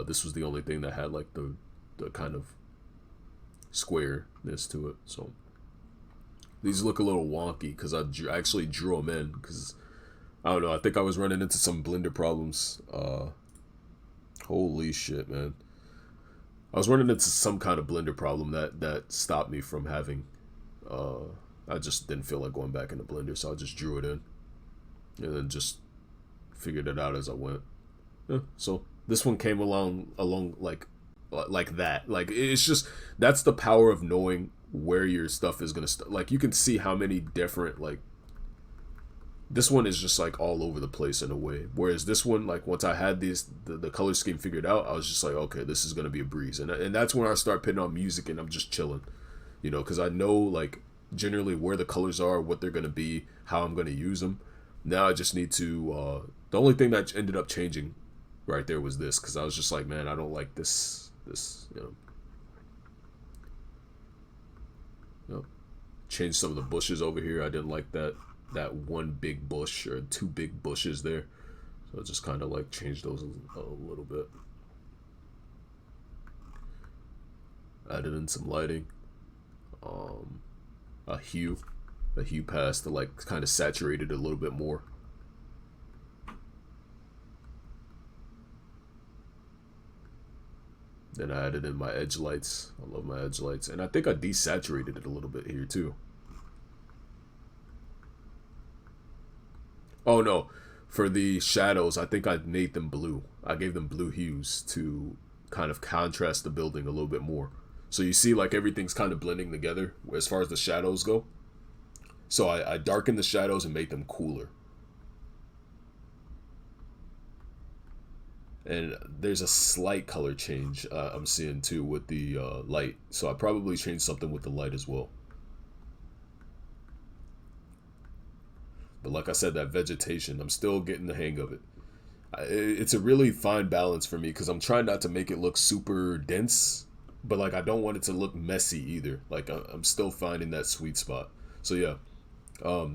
This was the only thing that had like the kind of squareness to it. So these look a little wonky because I actually drew them in because I don't know. I think I was running into some Blender problems. Holy shit, man! I was running into some kind of Blender problem that stopped me from having. I just didn't feel like going back into Blender, so I just drew it in, and then just figured it out as I went. Yeah, so this one came along like that. Like it's just that's the power of knowing where your stuff is gonna start. Like you can see how many different like this one is just like all over the place in a way. Whereas this one, like once I had the color scheme figured out, I was just like, okay, this is gonna be a breeze, and that's when I start putting on music and I'm just chilling, because I know like generally where the colors are, what they're gonna be, how I'm gonna use them. Now I just need to. The only thing that ended up changing right there was this because I was just like, man, I don't like this. Change some of the bushes over here. I didn't like that one big bush or two big bushes there, so I just kind of like changed those a little bit. Added in some lighting, a hue pass to like kind of saturate it a little bit more. Then I added in my edge lights. I love my edge lights. And I think I desaturated it a little bit here too. Oh no, for the shadows, I think I made them blue. I gave them blue hues to kind of contrast the building a little bit more. So you see like everything's kind of blending together as far as the shadows go. So I darkened the shadows and made them cooler. And there's a slight color change I'm seeing too with the light. So I probably changed something with the light as well. But like I said, that vegetation, I'm still getting the hang of it. It's a really fine balance for me because I'm trying not to make it look super dense, but like I don't want it to look messy either. Like I'm still finding that sweet spot. So yeah,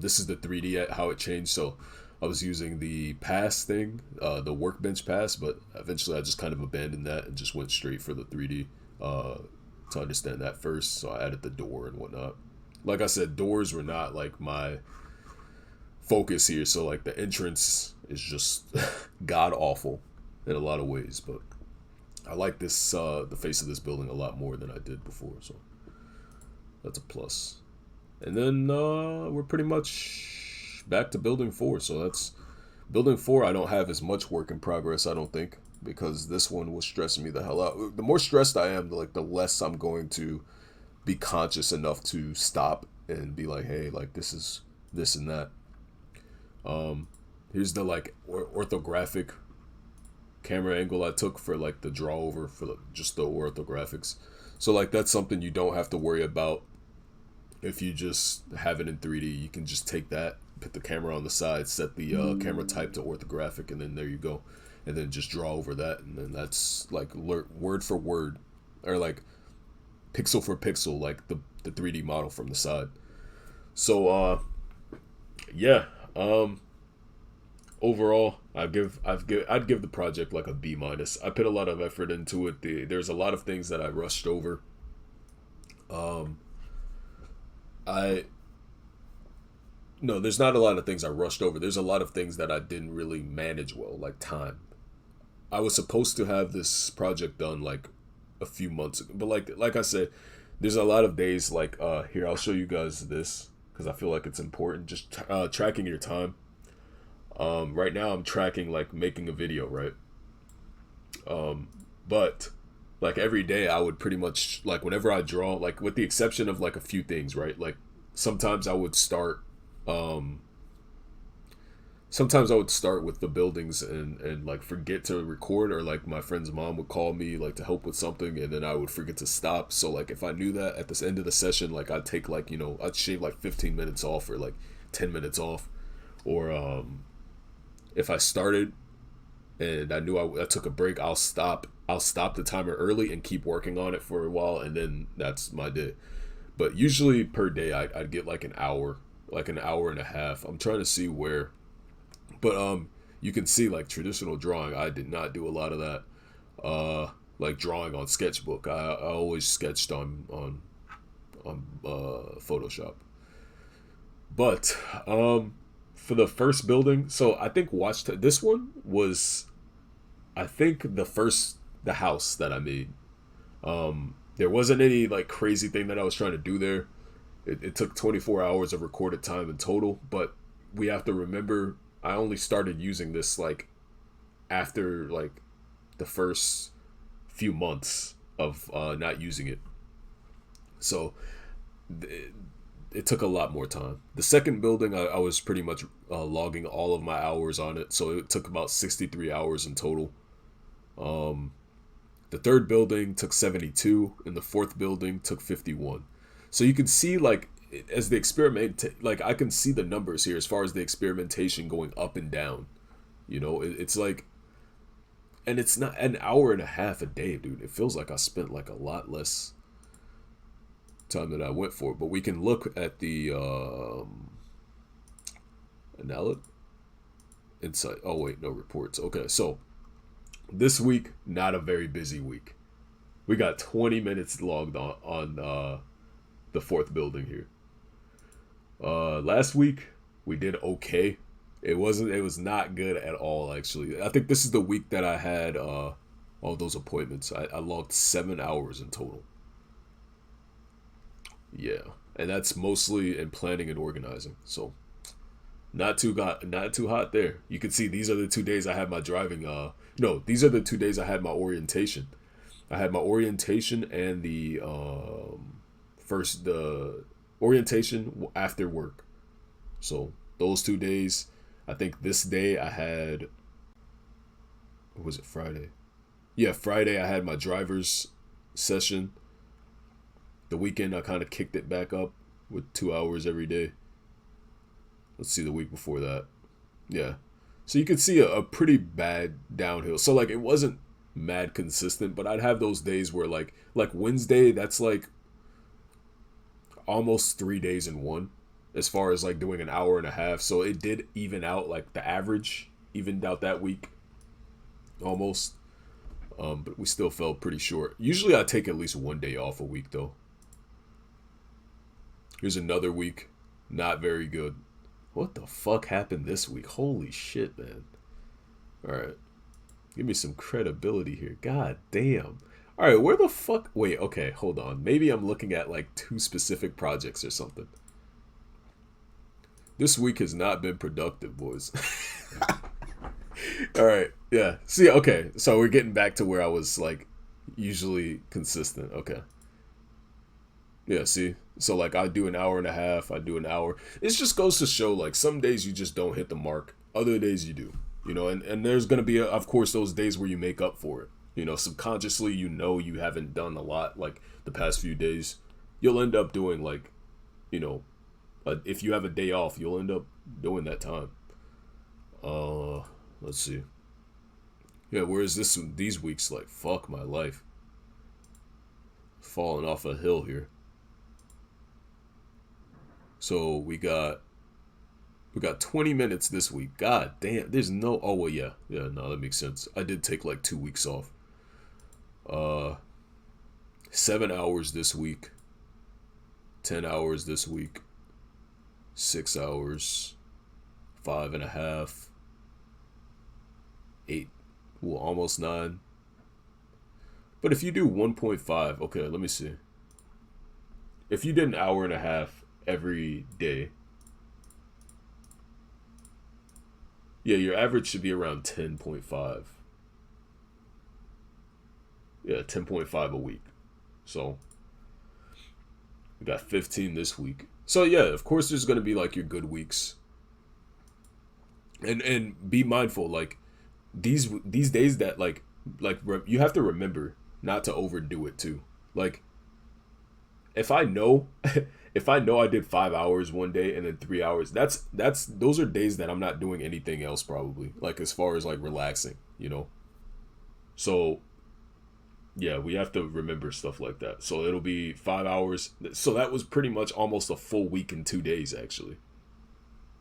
this is the 3D how it changed. So I was using the pass thing, the workbench pass, but eventually I just kind of abandoned that and just went straight for the 3D to understand that first. So I added the door and whatnot. Like I said, doors were not like my focus here. So like the entrance is just god awful in a lot of ways, but I like this the face of this building a lot more than I did before. So that's a plus. And then we're pretty much back to building 4. So that's building 4. I don't have as much work in progress, I don't think, because this one was stressing me the hell out. The more stressed I am, the less I'm going to be conscious enough to stop and be like, hey, like this is this and that. Here's the like orthographic camera angle I took for like the draw over for just the orthographics. So like that's something you don't have to worry about if you just have it in 3D. You can just take that, put the camera on the side, set the camera type to orthographic, and then there you go. And then just draw over that, and then that's like word for word, or like pixel for pixel, like the 3D model from the side. So yeah, overall, I'd give the project like a B minus. I put a lot of effort into it. There's a lot of things that I rushed over. I No, there's not a lot of things I rushed over. There's a lot of things that I didn't really manage well, like time. I was supposed to have this project done like a few months ago, but like I said, there's a lot of days like here I'll show you guys this because I feel like it's important. Just tracking your time. Right now I'm tracking like making a video, right? But like every day I would pretty much like whenever I draw, like with the exception of like a few things, right? Like sometimes I would start um sometimes I would start with the buildings and like forget to record, or like my friend's mom would call me like to help with something and then I would forget to stop. So like if I knew that at this end of the session, like I'd take like, I'd shave like 15 minutes off or like 10 minutes off. Or if I started and I knew I took a break, I'll stop the timer early and keep working on it for a while, and then that's my day. But usually per day, I'd get like an hour and a half. I'm trying to see where, but you can see like traditional drawing. I did not do a lot of that. Like drawing on sketchbook. I always sketched on Photoshop. But for the first building, so I think this one was, I think the house that I made. There wasn't any like crazy thing that I was trying to do there. It took 24 hours of recorded time in total, but we have to remember I only started using this like after like the first few months of not using it. So it, it took a lot more time. The second building, I was pretty much logging all of my hours on it, so it took about 63 hours in total. Um, the third building took 72, and the fourth building took 51. So you can see, like, as the experiment, like, I can see the numbers here as far as the experimentation going up and down. It's like, and it's not an hour and a half a day, dude. It feels like I spent like a lot less time that I went for. But we can look at the analytic insight. Oh wait, no reports. Okay, so this week not a very busy week. We got 20 minutes logged on the fourth building here. Last week we did okay. It was not good at all, actually. I think this is the week that I had all those appointments. I logged 7 hours in total. Yeah, and that's mostly in planning and organizing. So not too hot there. You can see these are the 2 days I had my driving. No, these are the 2 days I had my orientation. I had my orientation and the orientation after work. So those 2 days. I think this day I had, or was it Friday? Yeah, Friday I had my driver's session. The weekend I kind of kicked it back up with 2 hours every day. Let's see the week before that. Yeah. So you could see a pretty bad downhill. So like it wasn't mad consistent, but I'd have those days where like Wednesday, that's like almost 3 days in one as far as like doing an hour and a half. So it did even out, like the average evened out that week almost. But we still fell pretty short. Usually I take at least one day off a week though. Here's another week. Not very good. What the fuck happened this week? Holy shit, man. Alright. Give me some credibility here. God damn. Alright, where the fuck... Wait, okay, hold on. Maybe I'm looking at like two specific projects or something. This week has not been productive, boys. Alright, yeah. See, okay. So we're getting back to where I was like usually consistent. Okay. Yeah, see? So, like, I do an hour and a half, I do an hour. It just goes to show, like, some days you just don't hit the mark. Other days you do. And there's going to be, of course, those days where you make up for it. Subconsciously, you haven't done a lot, like, the past few days. You'll end up doing, like, if you have a day off, you'll end up doing that time. Let's see. Yeah, whereas these weeks, like, fuck my life. Falling off a hill here. So we got 20 minutes this week. God damn, there's no. Oh well, yeah, no, that makes sense. I did take like 2 weeks off. 7 hours this week. 10 hours this week. 6 hours. 5.5. 8. Well, almost 9. But if you do 1.5, okay, let me see. If you did an hour and a half every day, yeah, your average should be around 10.5. Yeah, 10.5 a week. So we got 15 this week. So yeah, of course there's going to be like your good weeks. And be mindful, like these days that like you have to remember not to overdo it too. Like if I know I did 5 hours one day and then 3 hours, those are days that I'm not doing anything else probably. Like as far as like relaxing. So Yeah, we have to remember stuff like that. So it'll be 5 hours. So that was pretty much almost a full week in 2 days, actually.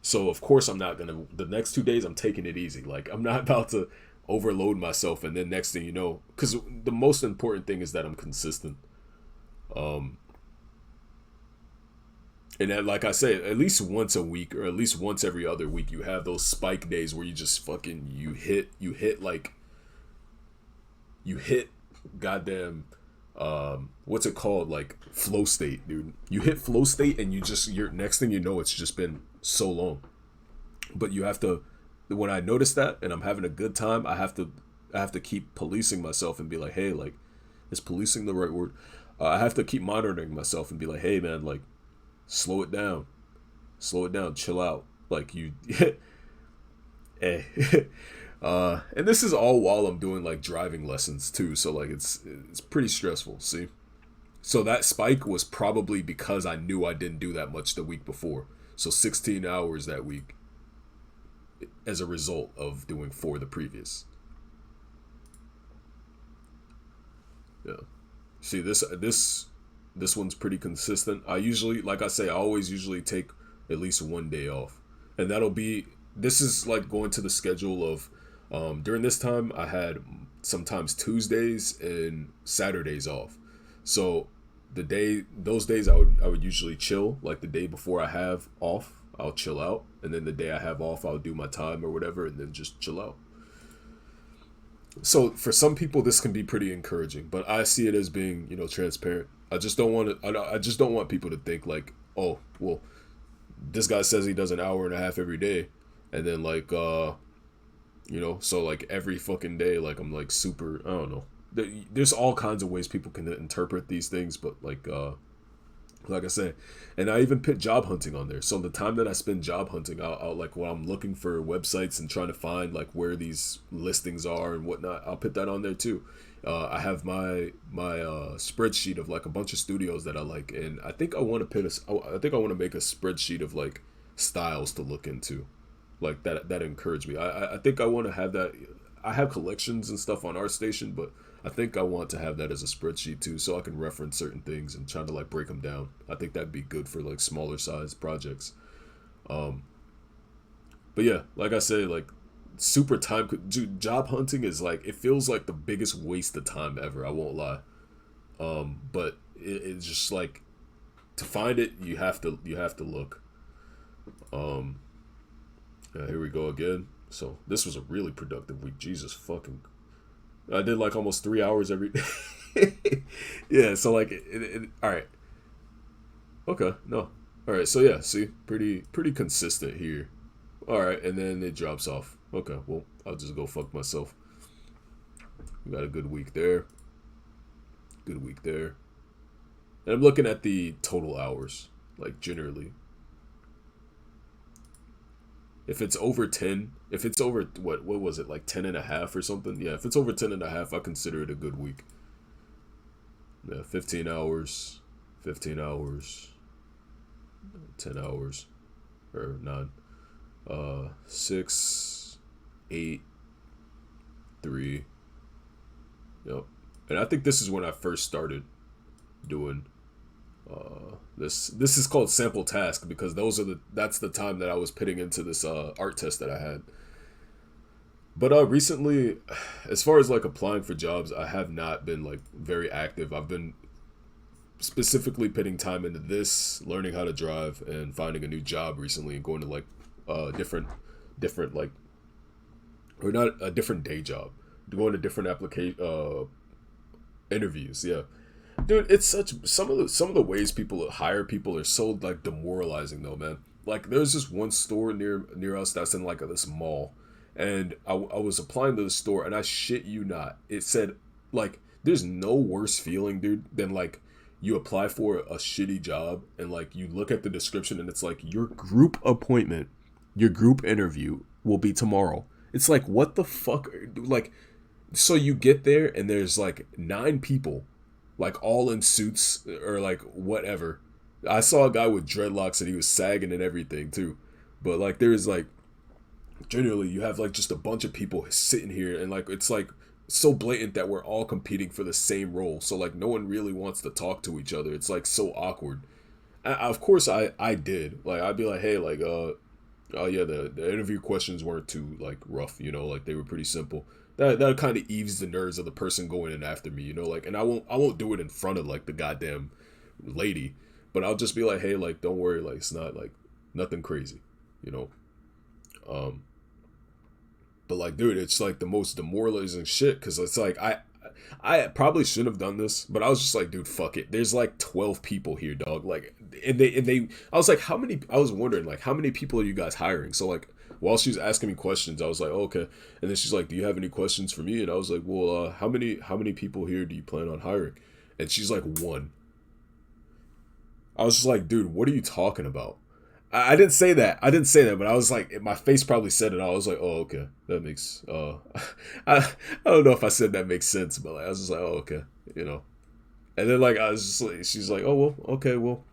So of course I'm not gonna. The next 2 days I'm taking it easy. Like I'm not about to overload myself, and then next thing you know, because the most important thing is that I'm consistent. Um, and then, like I say, at least once a week or at least once every other week, you have those spike days where you just fucking you hit goddamn what's it called, like flow state, dude. You hit flow state and you're next thing you know, it's just been so long. But you have to, when I notice that and I'm having a good time, I have to keep policing myself and be like, hey, like, is policing the right word? I have to keep monitoring myself and be like, hey man, like, slow it down, chill out, like you. Hey. And this is all while I'm doing like driving lessons too, so like it's pretty stressful. See, so that spike was probably because I knew I didn't do that much the week before. So 16 hours that week as a result of doing four the previous. Yeah. See, this one's pretty consistent. I usually, like I say, I always usually take at least one day off, and that'll be. This is like going to the schedule of. During this time, I had sometimes Tuesdays and Saturdays off. So those days I would usually chill. Like the day before I have off, I'll chill out, and then the day I have off, I'll do my time or whatever, and then just chill out. So for some people, this can be pretty encouraging, but I see it as being, transparent. I just don't want to. I just don't want people to think like, oh, well, this guy says he does an hour and a half every day, and then like, so like every fucking day, like I'm like super. I don't know. There's all kinds of ways people can interpret these things, but like I said, and I even put job hunting on there. So the time that I spend job hunting, I'll like when I'm looking for websites and trying to find like where these listings are and whatnot, I'll put that on there too. I have my spreadsheet of like a bunch of studios that I like, and I think I want to I think I want to make a spreadsheet of like styles to look into, like that encourage me. I think I want to have that. I have collections and stuff on ArtStation, but I think I want to have that as a spreadsheet too, so I can reference certain things and try to like break them down. I think that'd be good for like smaller size projects. Um, but yeah, like I say, like super time. Dude, job hunting is like it feels like the biggest waste of time ever. I won't lie. But it's just like to find it, you have to look. Um, here we go again. So this was a really productive week. Jesus fucking I did like almost 3 hours every day. Yeah, so like all right. Okay, no. All right, so yeah, see, pretty consistent here. All right, and then it drops off. Okay, well, I'll just go fuck myself. We got a good week there. Good week there. And I'm looking at the total hours, like generally. If it's over 10, if it's over, what was it, like 10 and a half or something? Yeah, if it's over 10 and a half, I consider it a good week. Yeah, 15 hours, 15 hours, 10 hours, or 9. 6, 8, 3. Yep. And I think this is when I first started doing this is called sample task because that's the time that I was putting into this art test that I had. But recently, as far as like applying for jobs, I have not been like very active. I've been specifically putting time into this, learning how to drive, and finding a new job recently, and going to like different like, or not a different day job, going to different application interviews. Yeah, dude, it's such some of the ways people hire people are so like demoralizing though, man. Like there's this one store near us that's in like this mall, and I was applying to the store, and I shit you not, it said like there's no worse feeling, dude, than like you apply for a shitty job and like you look at the description and it's like your group appointment, your group interview will be tomorrow. It's like what the fuck, like so you get there and there's like 9 people, like all in suits or like whatever. I saw a guy with dreadlocks and he was sagging and everything too. But like there's like generally you have like just a bunch of people sitting here and like it's like so blatant that we're all competing for the same role. So like no one really wants to talk to each other. It's like so awkward. Of course I did. Like I'd be like, hey, like oh yeah, the interview questions weren't too like rough, like they were pretty simple. That kind of eaves the nerves of the person going in after me, like, and I won't do it in front of like the goddamn lady, but I'll just be like, hey, like don't worry, like it's not like nothing crazy, you know. Um, but like, dude, it's like the most demoralizing shit because it's like I probably shouldn't have done this, but I was just like, dude, fuck it. There's like 12 people here, dog. Like, and they I was like, how many? I was wondering like, how many people are you guys hiring? So like, while she was asking me questions, I was like, oh, okay. And then she's like, do you have any questions for me? And I was like, well, how many people here do you plan on hiring? And she's like, one. I was just like, dude, what are you talking about? I didn't say that. I didn't say that, but I was like, my face probably said it. I was like, oh, okay, that makes. I I don't know if I said that makes sense, but like, I was just like, oh, okay, you know. And then like I was just like, she's like, oh well, okay, well,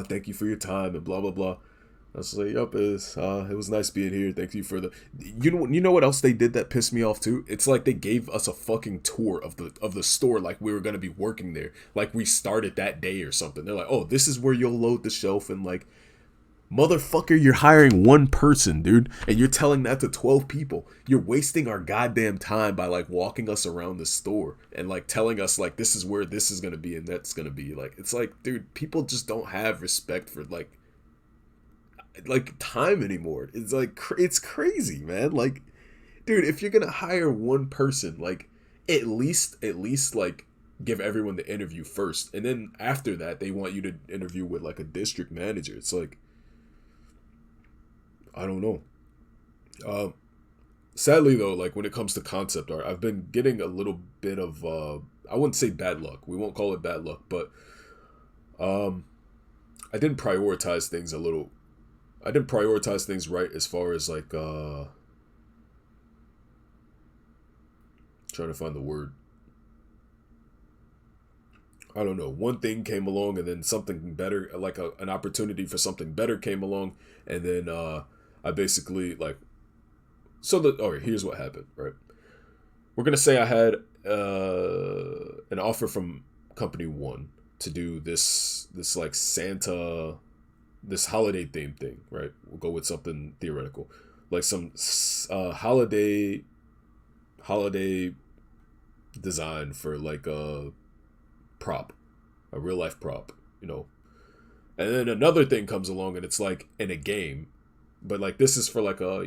thank you for your time and blah blah blah. I was like, yup, it was nice being here. Thank you for the. You know what else they did that pissed me off too? It's like they gave us a fucking tour of the store, like we were gonna be working there, like we started that day or something. They're like, oh, this is where you'll load the shelf and like. Motherfucker, you're hiring one person, dude, and you're telling that to 12 people. You're wasting our goddamn time by like walking us around the store and like telling us like this is where this is going to be and that's going to be. Like it's like, dude, people just don't have respect for like time anymore. It's like it's crazy, man. Like dude, if you're going to hire one person, like at least like give everyone the interview first, and then after that they want you to interview with like a district manager. It's like I don't know. Uh, Sadly though, like when it comes to concept art, I've been getting a little bit of I wouldn't say bad luck. We won't call it bad luck, but um, I didn't prioritize things a little. I didn't prioritize things right as far as like trying to find the word. I don't know. One thing came along, and then something better, like an opportunity for something better came along, and then I basically like. So all right, here's what happened. Right, we're gonna say I had an offer from company one to do this like Santa, this holiday theme thing. Right, we'll go with something theoretical, like some holiday design for like a prop, a real life prop. And then another thing comes along and it's like in a game, but like this is for like a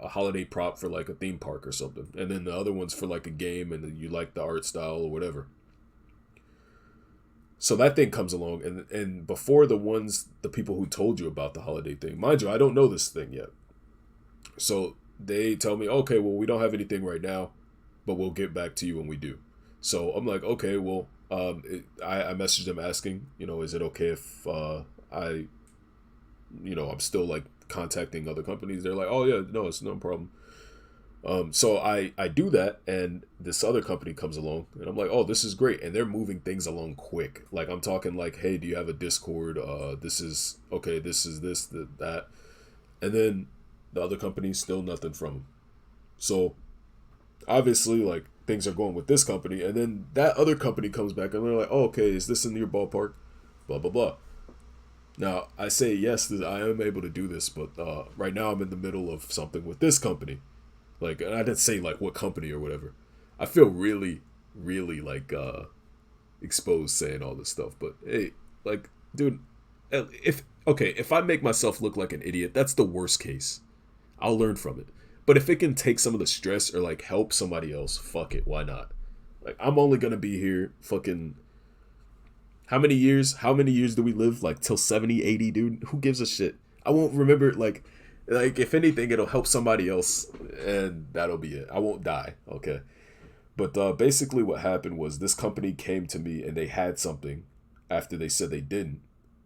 holiday prop for like a theme park or something. And then the other one's for like a game and you like the art style or whatever. So that thing comes along and before the people who told you about the holiday thing, mind you, I don't know this thing yet. So they tell me, okay, well, we don't have anything right now, but we'll get back to you when we do. So I'm like, okay, well, I messaged them asking, is it okay if I, I'm still like contacting other companies? They're like, oh yeah, no, it's no problem. So I do that, and this other company comes along, and I'm like, oh, this is great, and they're moving things along quick. Like I'm talking like, hey, do you have a Discord? This is okay. This is that, and then the other company still nothing from them. So obviously, like things are going with this company, and then that other company comes back, and they're like, oh, okay, is this in your ballpark? Blah blah blah. Now I say yes, I am able to do this, but right now I'm in the middle of something with this company. Like, and I didn't say like what company or whatever. I feel really, really like exposed saying all this stuff. But hey, like, dude, if I make myself look like an idiot, that's the worst case. I'll learn from it. But if it can take some of the stress or like help somebody else, fuck it, why not? Like, I'm only gonna be here fucking. How many years? How many years do we live? Like till 70, 80, dude. Who gives a shit? I won't remember like if anything it'll help somebody else and that'll be it. I won't die, okay? But basically what happened was this company came to me and they had something after they said they didn't.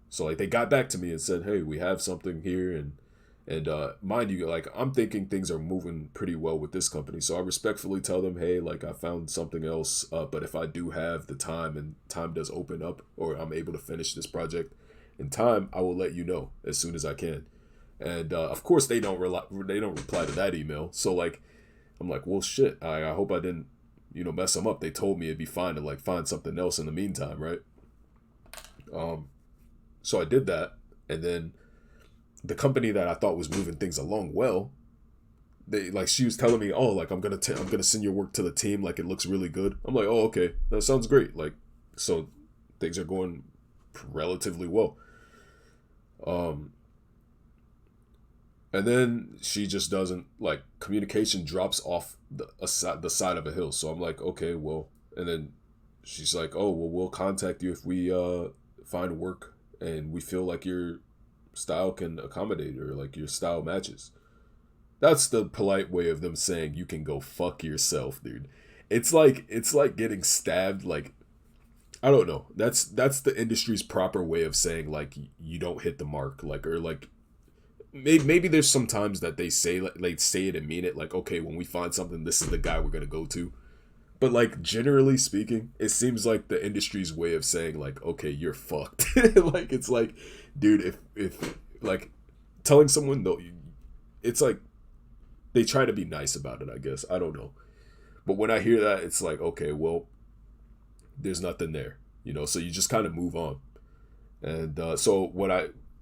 So like they got back to me and said, "Hey, we have something here," and mind you, like I'm thinking things are moving pretty well with this company. So I respectfully tell them, "Hey, like I found something else, but if I do have the time and time does open up or I'm able to finish this project in time, I will let you know as soon as I can." And of course they don't reply to that email. So like I'm like, well, shit. I hope I didn't mess them up. They told me it'd be fine to like find something else in the meantime, right? So I did that, and then the company that I thought was moving things along well, they like she was telling me, oh, like I'm gonna send your work to the team, like it looks really good. I'm like, oh, okay, that sounds great. Like, so things are going relatively well. Um, and then she just doesn't like communication drops off the side of a hill. So I'm like, okay, well, and then she's like, oh, well, we'll contact you if we find work and we feel like your style can accommodate or like your style matches. That's the polite way of them saying you can go fuck yourself, dude. It's like getting stabbed. Like, I don't know. That's the industry's proper way of saying like you don't hit the mark. Like, or like maybe there's some times that they say like say it and mean it. Like, okay, when we find something, this is the guy we're gonna go to. But like generally speaking, it seems like the industry's way of saying like, okay, you're fucked. Like it's like, dude, if like telling someone though, it's like they try to be nice about it. I guess I don't know, but when I hear that, it's like, okay, well, there's nothing there, So you just kind of move on. And so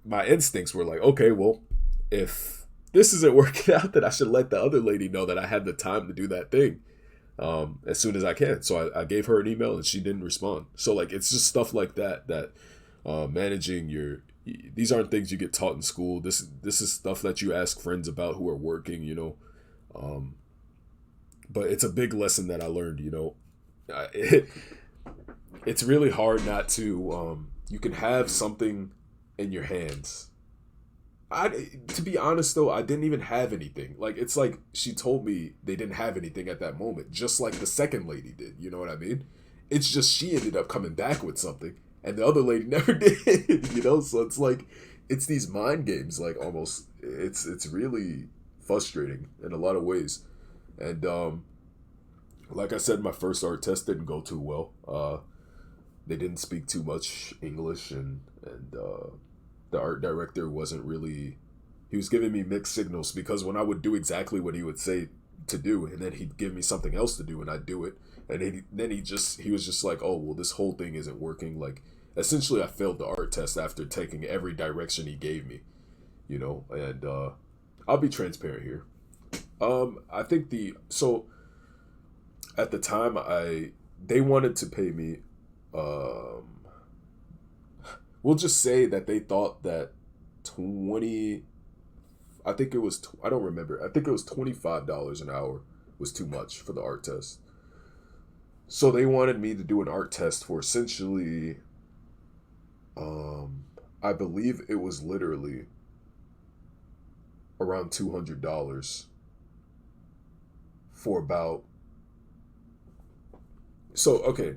my instincts were like, okay, well, if this isn't working out, then I should let the other lady know that I had the time to do that thing as soon as I can. So I gave her an email and she didn't respond. So like it's just stuff like that managing these aren't things you get taught in school. This is stuff that you ask friends about who are working. Um, but it's a big lesson that I learned. It, it's really hard not to. You can have something in your hands. To be honest though, I didn't even have anything. Like it's like she told me they didn't have anything at that moment, just like the second lady did. You know what I mean? It's just she ended up coming back with something, and the other lady never did. So it's like it's these mind games. Like almost, it's really frustrating in a lot of ways. And like I said, my first art test didn't go too well. They didn't speak too much English, and the art director wasn't really. He was giving me mixed signals because when I would do exactly what he would say to do, and then he'd give me something else to do, and I'd do it, and then he was just like, oh well, this whole thing isn't working. Like essentially, I failed the art test after taking every direction he gave me, and I'll be transparent here. I think at the time they wanted to pay me. We'll just say that they thought that 20. I think it was. I don't remember. I think it was $25 an hour was too much for the art test. So they wanted me to do an art test for essentially. I believe it was literally around $200 for about. So okay,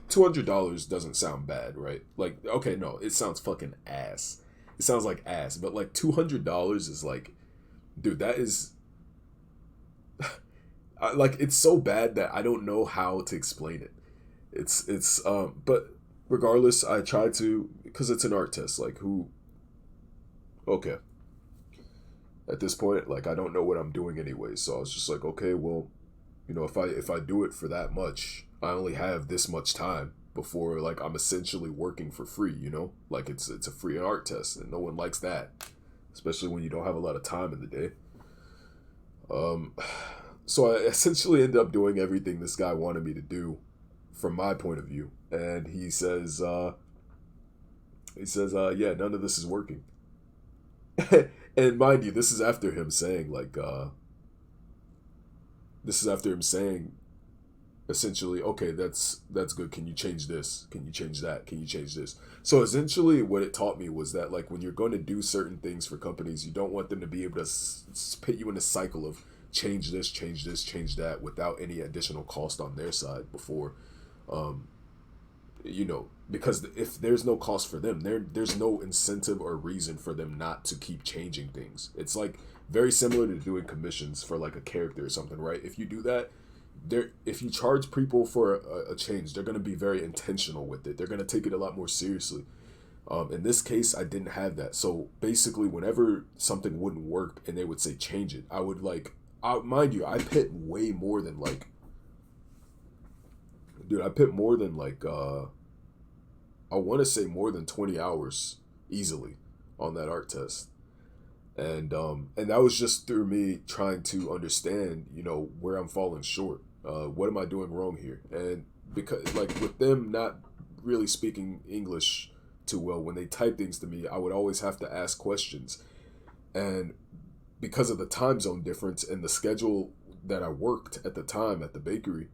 $200 doesn't sound bad, right? Like, okay, no, it sounds fucking ass. It sounds like ass, but like $200 is like, dude, that is like it's so bad that I don't know how to explain it. But regardless, I try to because it's an art test. Like who? Okay, at this point, like I don't know what I'm doing anyway, so I was just like, okay, well, if I do it for that much, I only have this much time before like I'm essentially working for free. Like it's a free art test, and no one likes that, especially when you don't have a lot of time in the day. So I essentially ended up doing everything this guy wanted me to do, from my point of view, and he says, yeah, none of this is working. And mind you, this is after him saying like, this is after him saying essentially, okay, that's good. Can you change this? Can you change that? Can you change this? So essentially what it taught me was that like when you're going to do certain things for companies, you don't want them to be able to put you in a cycle of change this, change that without any additional cost on their side before, because if there's no cost for them, there's no incentive or reason for them not to keep changing things. It's like very similar to doing commissions for like a character or something, right? If you do that, if you charge people for a change, they're going to be very intentional with it. They're going to take it a lot more seriously. In this case, I didn't have that. So basically, whenever something wouldn't work and they would say change it, I would mind you, I put way more than like dude, I put more than like I want to say more than 20 hours easily on that art test. And that was just through me trying to understand, where I'm falling short. What am I doing wrong here? And because like with them not really speaking English too well, when they type things to me, I would always have to ask questions. And because of the time zone difference and the schedule that I worked at the time at the bakery,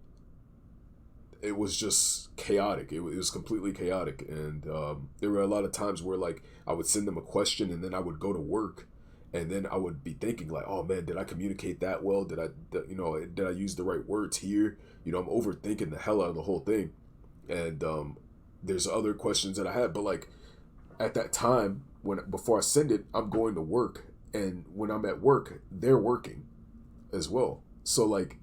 it was just chaotic. It was completely chaotic. And there were a lot of times where like I would send them a question and then I would go to work and then I would be thinking like, oh man, did I communicate that well? Did I use the right words here? I'm overthinking the hell out of the whole thing. And there's other questions that I had, but like at that time when before I send it, I'm going to work, and when I'm at work, they're working as well. So like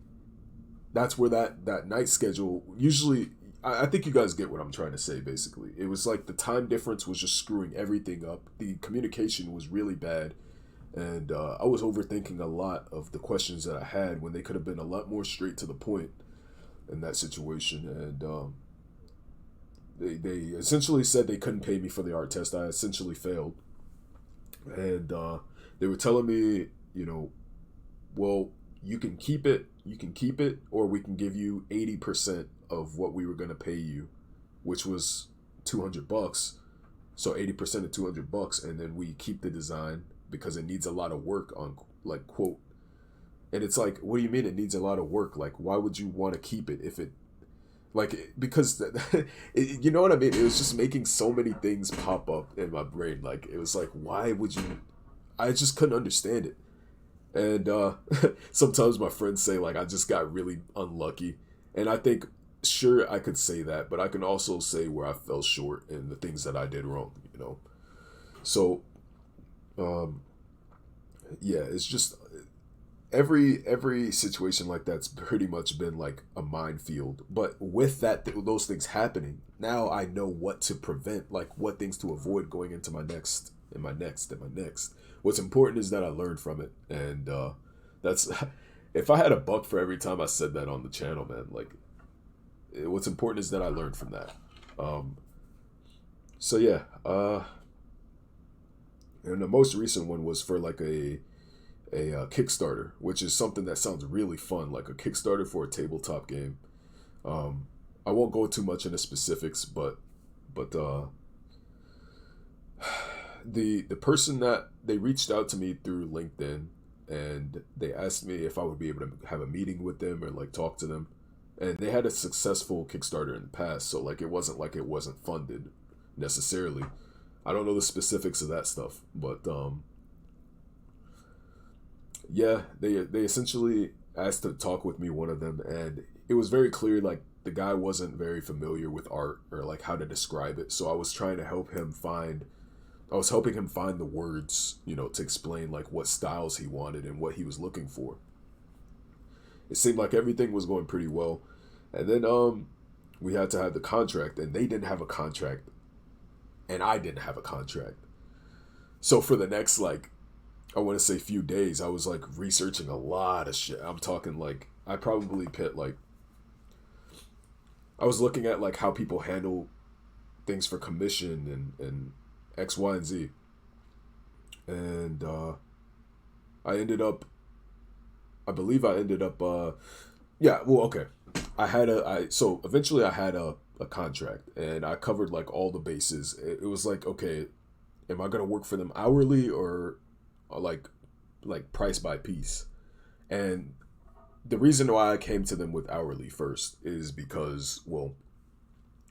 that's where that night schedule usually. I think you guys get what I'm trying to say. Basically, it was like the time difference was just screwing everything up. The communication was really bad, and I was overthinking a lot of the questions that I had when they could have been a lot more straight to the point in that situation. And they essentially said they couldn't pay me for the art test. I essentially failed, and they were telling me, well, you can keep it, or we can give you 80% of what we were gonna pay you, which was $200. So 80% of $200, and then we keep the design because it needs a lot of work on like quote. And it's like, what do you mean it needs a lot of work? Like, why would you want to keep it if it like because you know what I mean? It was just making so many things pop up in my brain. Like it was like, why would you? I just couldn't understand it. And sometimes my friends say like I just got really unlucky, and I think sure I could say that, but I can also say where I fell short and the things that I did wrong. So um, yeah, it's just every situation like that's pretty much been like a minefield. But with those things happening, now I know what to prevent, like what things to avoid going into my next and my next and my next. What's important is that I learned from it, and that's if I had a buck for every time I said that on the channel, man. Like, what's important is that I learned from that. Um, so yeah, and the most recent one was for like a Kickstarter, which is something that sounds really fun, like a Kickstarter for a tabletop game. I won't go too much into specifics, but the person that they reached out to me through LinkedIn, and they asked me if I would be able to have a meeting with them or like talk to them. And they had a successful Kickstarter in the past, so like it wasn't funded necessarily. I don't know the specifics of that stuff, but yeah, they essentially asked to talk with me, one of them, and it was very clear like the guy wasn't very familiar with art or like how to describe it. So I was helping him find the words, to explain like what styles he wanted and what he was looking for. It seemed like everything was going pretty well. And then we had to have the contract, and they didn't have a contract, and I didn't have a contract. So for the next like I want to say few days, I was like researching a lot of shit. I'm talking like I probably put like I was looking at like how people handle things for commission and X, Y, and Z. And I ended up I believe I ended up yeah, well, okay. So eventually I had a contract, and I covered like all the bases. It was like, okay, am I gonna work for them hourly or like price by piece? And the reason why I came to them with hourly first is because, well,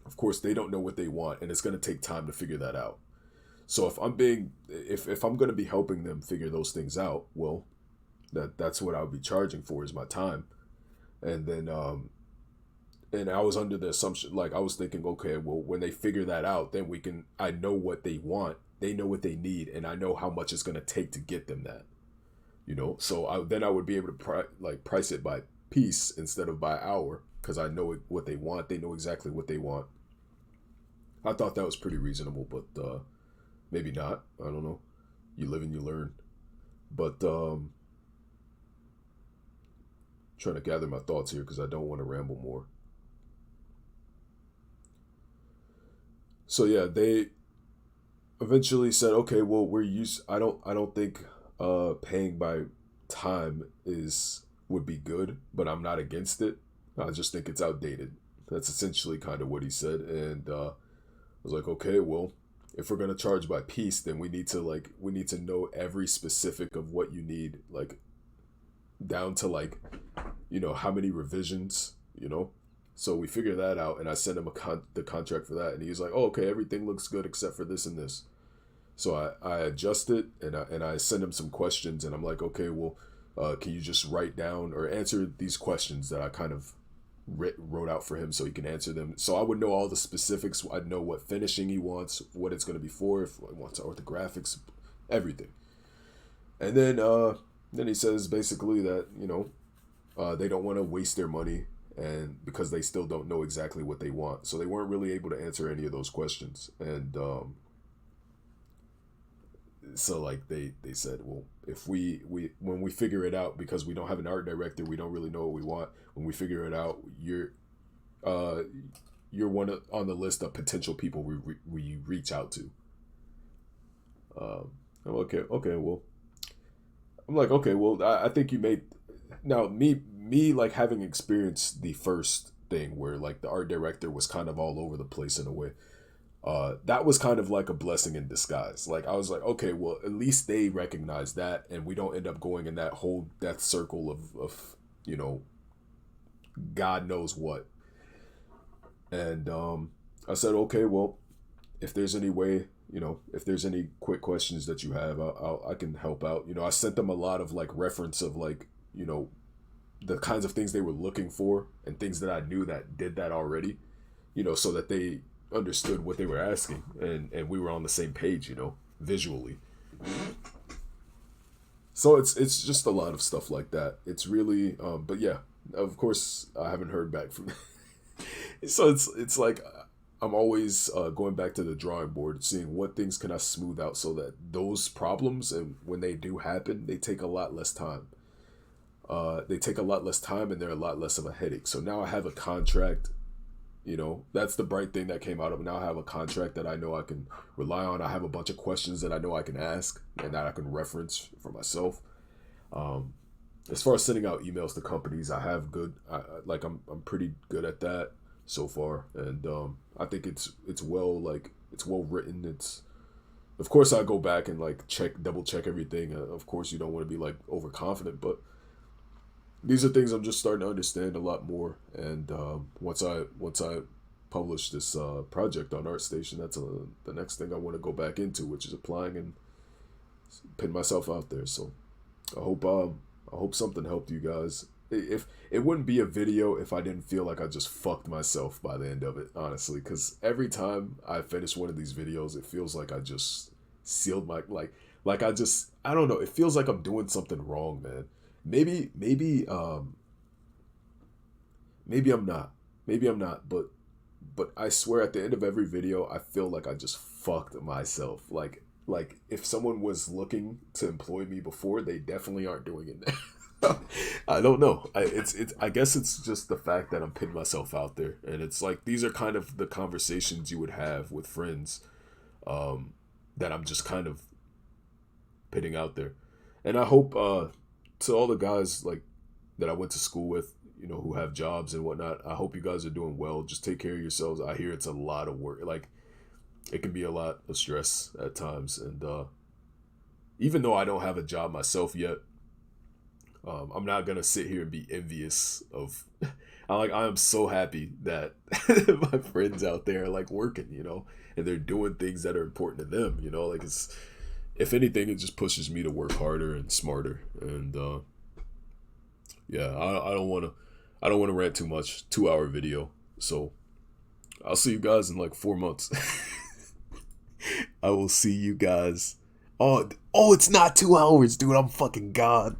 of course they don't know what they want, and it's gonna take time to figure that out. So if I'm gonna be helping them figure those things out, well, that's what I would be charging for is my time. And then and I was under the assumption, like I was thinking, okay, well, when they figure that out, then I know what they want, they know what they need, and I know how much it's gonna take to get them that. So then I would be able to price it by piece instead of by hour, because I know what they want, they know exactly what they want. I thought that was pretty reasonable, but maybe not. I don't know. You live and you learn. But trying to gather my thoughts here because I don't want to ramble more. So yeah, they eventually said, okay, well, we're used. I don't think paying by time is would be good, but I'm not against it. I just think it's outdated. That's essentially kind of what he said, and I was like, okay, well, if we're gonna charge by piece, then we need to know every specific of what you need, like down to like how many revisions. So we figured that out, and I sent him the contract for that, and he's like, oh, okay, everything looks good except for this and this. So I adjust it, and I send him some questions, and I'm like, okay, well, can you just write down or answer these questions that I kind of wrote out for him so he can answer them. So I would know all the specifics. I'd know what finishing he wants, what it's going to be for, if he wants orthographics, everything. And then he says basically that they don't want to waste their money, and because they still don't know exactly what they want, so they weren't really able to answer any of those questions. And so like they said, well, if we when we figure it out, because we don't have an art director, we don't really know what we want. When we figure it out, uh on the list of potential people we reach out to. I'm okay, well, I'm like, okay, well, I think you made, now me like having experienced the first thing where like the art director was kind of all over the place in a way. That was kind of like a blessing in disguise. Like I was like, okay, well, at least they recognize that, and we don't end up going in that whole death circle of you know God knows what. And I said, okay, well, if there's any way, if there's any quick questions that you have, I can help out. I sent them a lot of like reference of like the kinds of things they were looking for and things that I knew that did that already, so that they understood what they were asking, and we were on the same page, visually. So it's just a lot of stuff like that. It's really but yeah, of course I haven't heard back from so it's like I'm always going back to the drawing board, seeing what things can I smooth out so that those problems, and when they do happen, they take a lot less time. They take a lot less time, and they're a lot less of a headache. So now I have a contract. That's the bright thing that came out of it. Now I have a contract that I know I can rely on. I have a bunch of questions that I know I can ask and that I can reference for myself. Um, as far as sending out emails to companies, I have good. I'm pretty good at that so far, and I think it's well written. It's, of course, I go back and like double check everything. Of course, you don't want to be like overconfident, but these are things I'm just starting to understand a lot more. And once I publish this project on ArtStation, that's the next thing I want to go back into, which is applying and putting myself out there. So I hope something helped you guys. If it wouldn't be a video if I didn't feel like I just fucked myself by the end of it, honestly, because every time I finish one of these videos, it feels like I just sealed my I don't know. It feels like I'm doing something wrong, man. Maybe I'm not. Maybe I'm not, but I swear at the end of every video I feel like I just fucked myself. Like if someone was looking to employ me before, they definitely aren't doing it now. I don't know. I guess it's just the fact that I'm putting myself out there, and it's like these are kind of the conversations you would have with friends, that I'm just kind of putting out there. And I hope to all the guys like that I went to school with, who have jobs and whatnot, I hope you guys are doing well. Just take care of yourselves. I hear it's a lot of work. Like it can be a lot of stress at times, and even though I don't have a job myself yet, I'm not gonna sit here and be envious of. I am so happy that my friends out there are like working, and they're doing things that are important to them. Like it's, if anything, it just pushes me to work harder and smarter. And yeah, I don't want to rant too much. 2-hour video, so I'll see you guys in like 4 months. I will see you guys. Oh, it's not 2 hours, dude. I'm fucking God.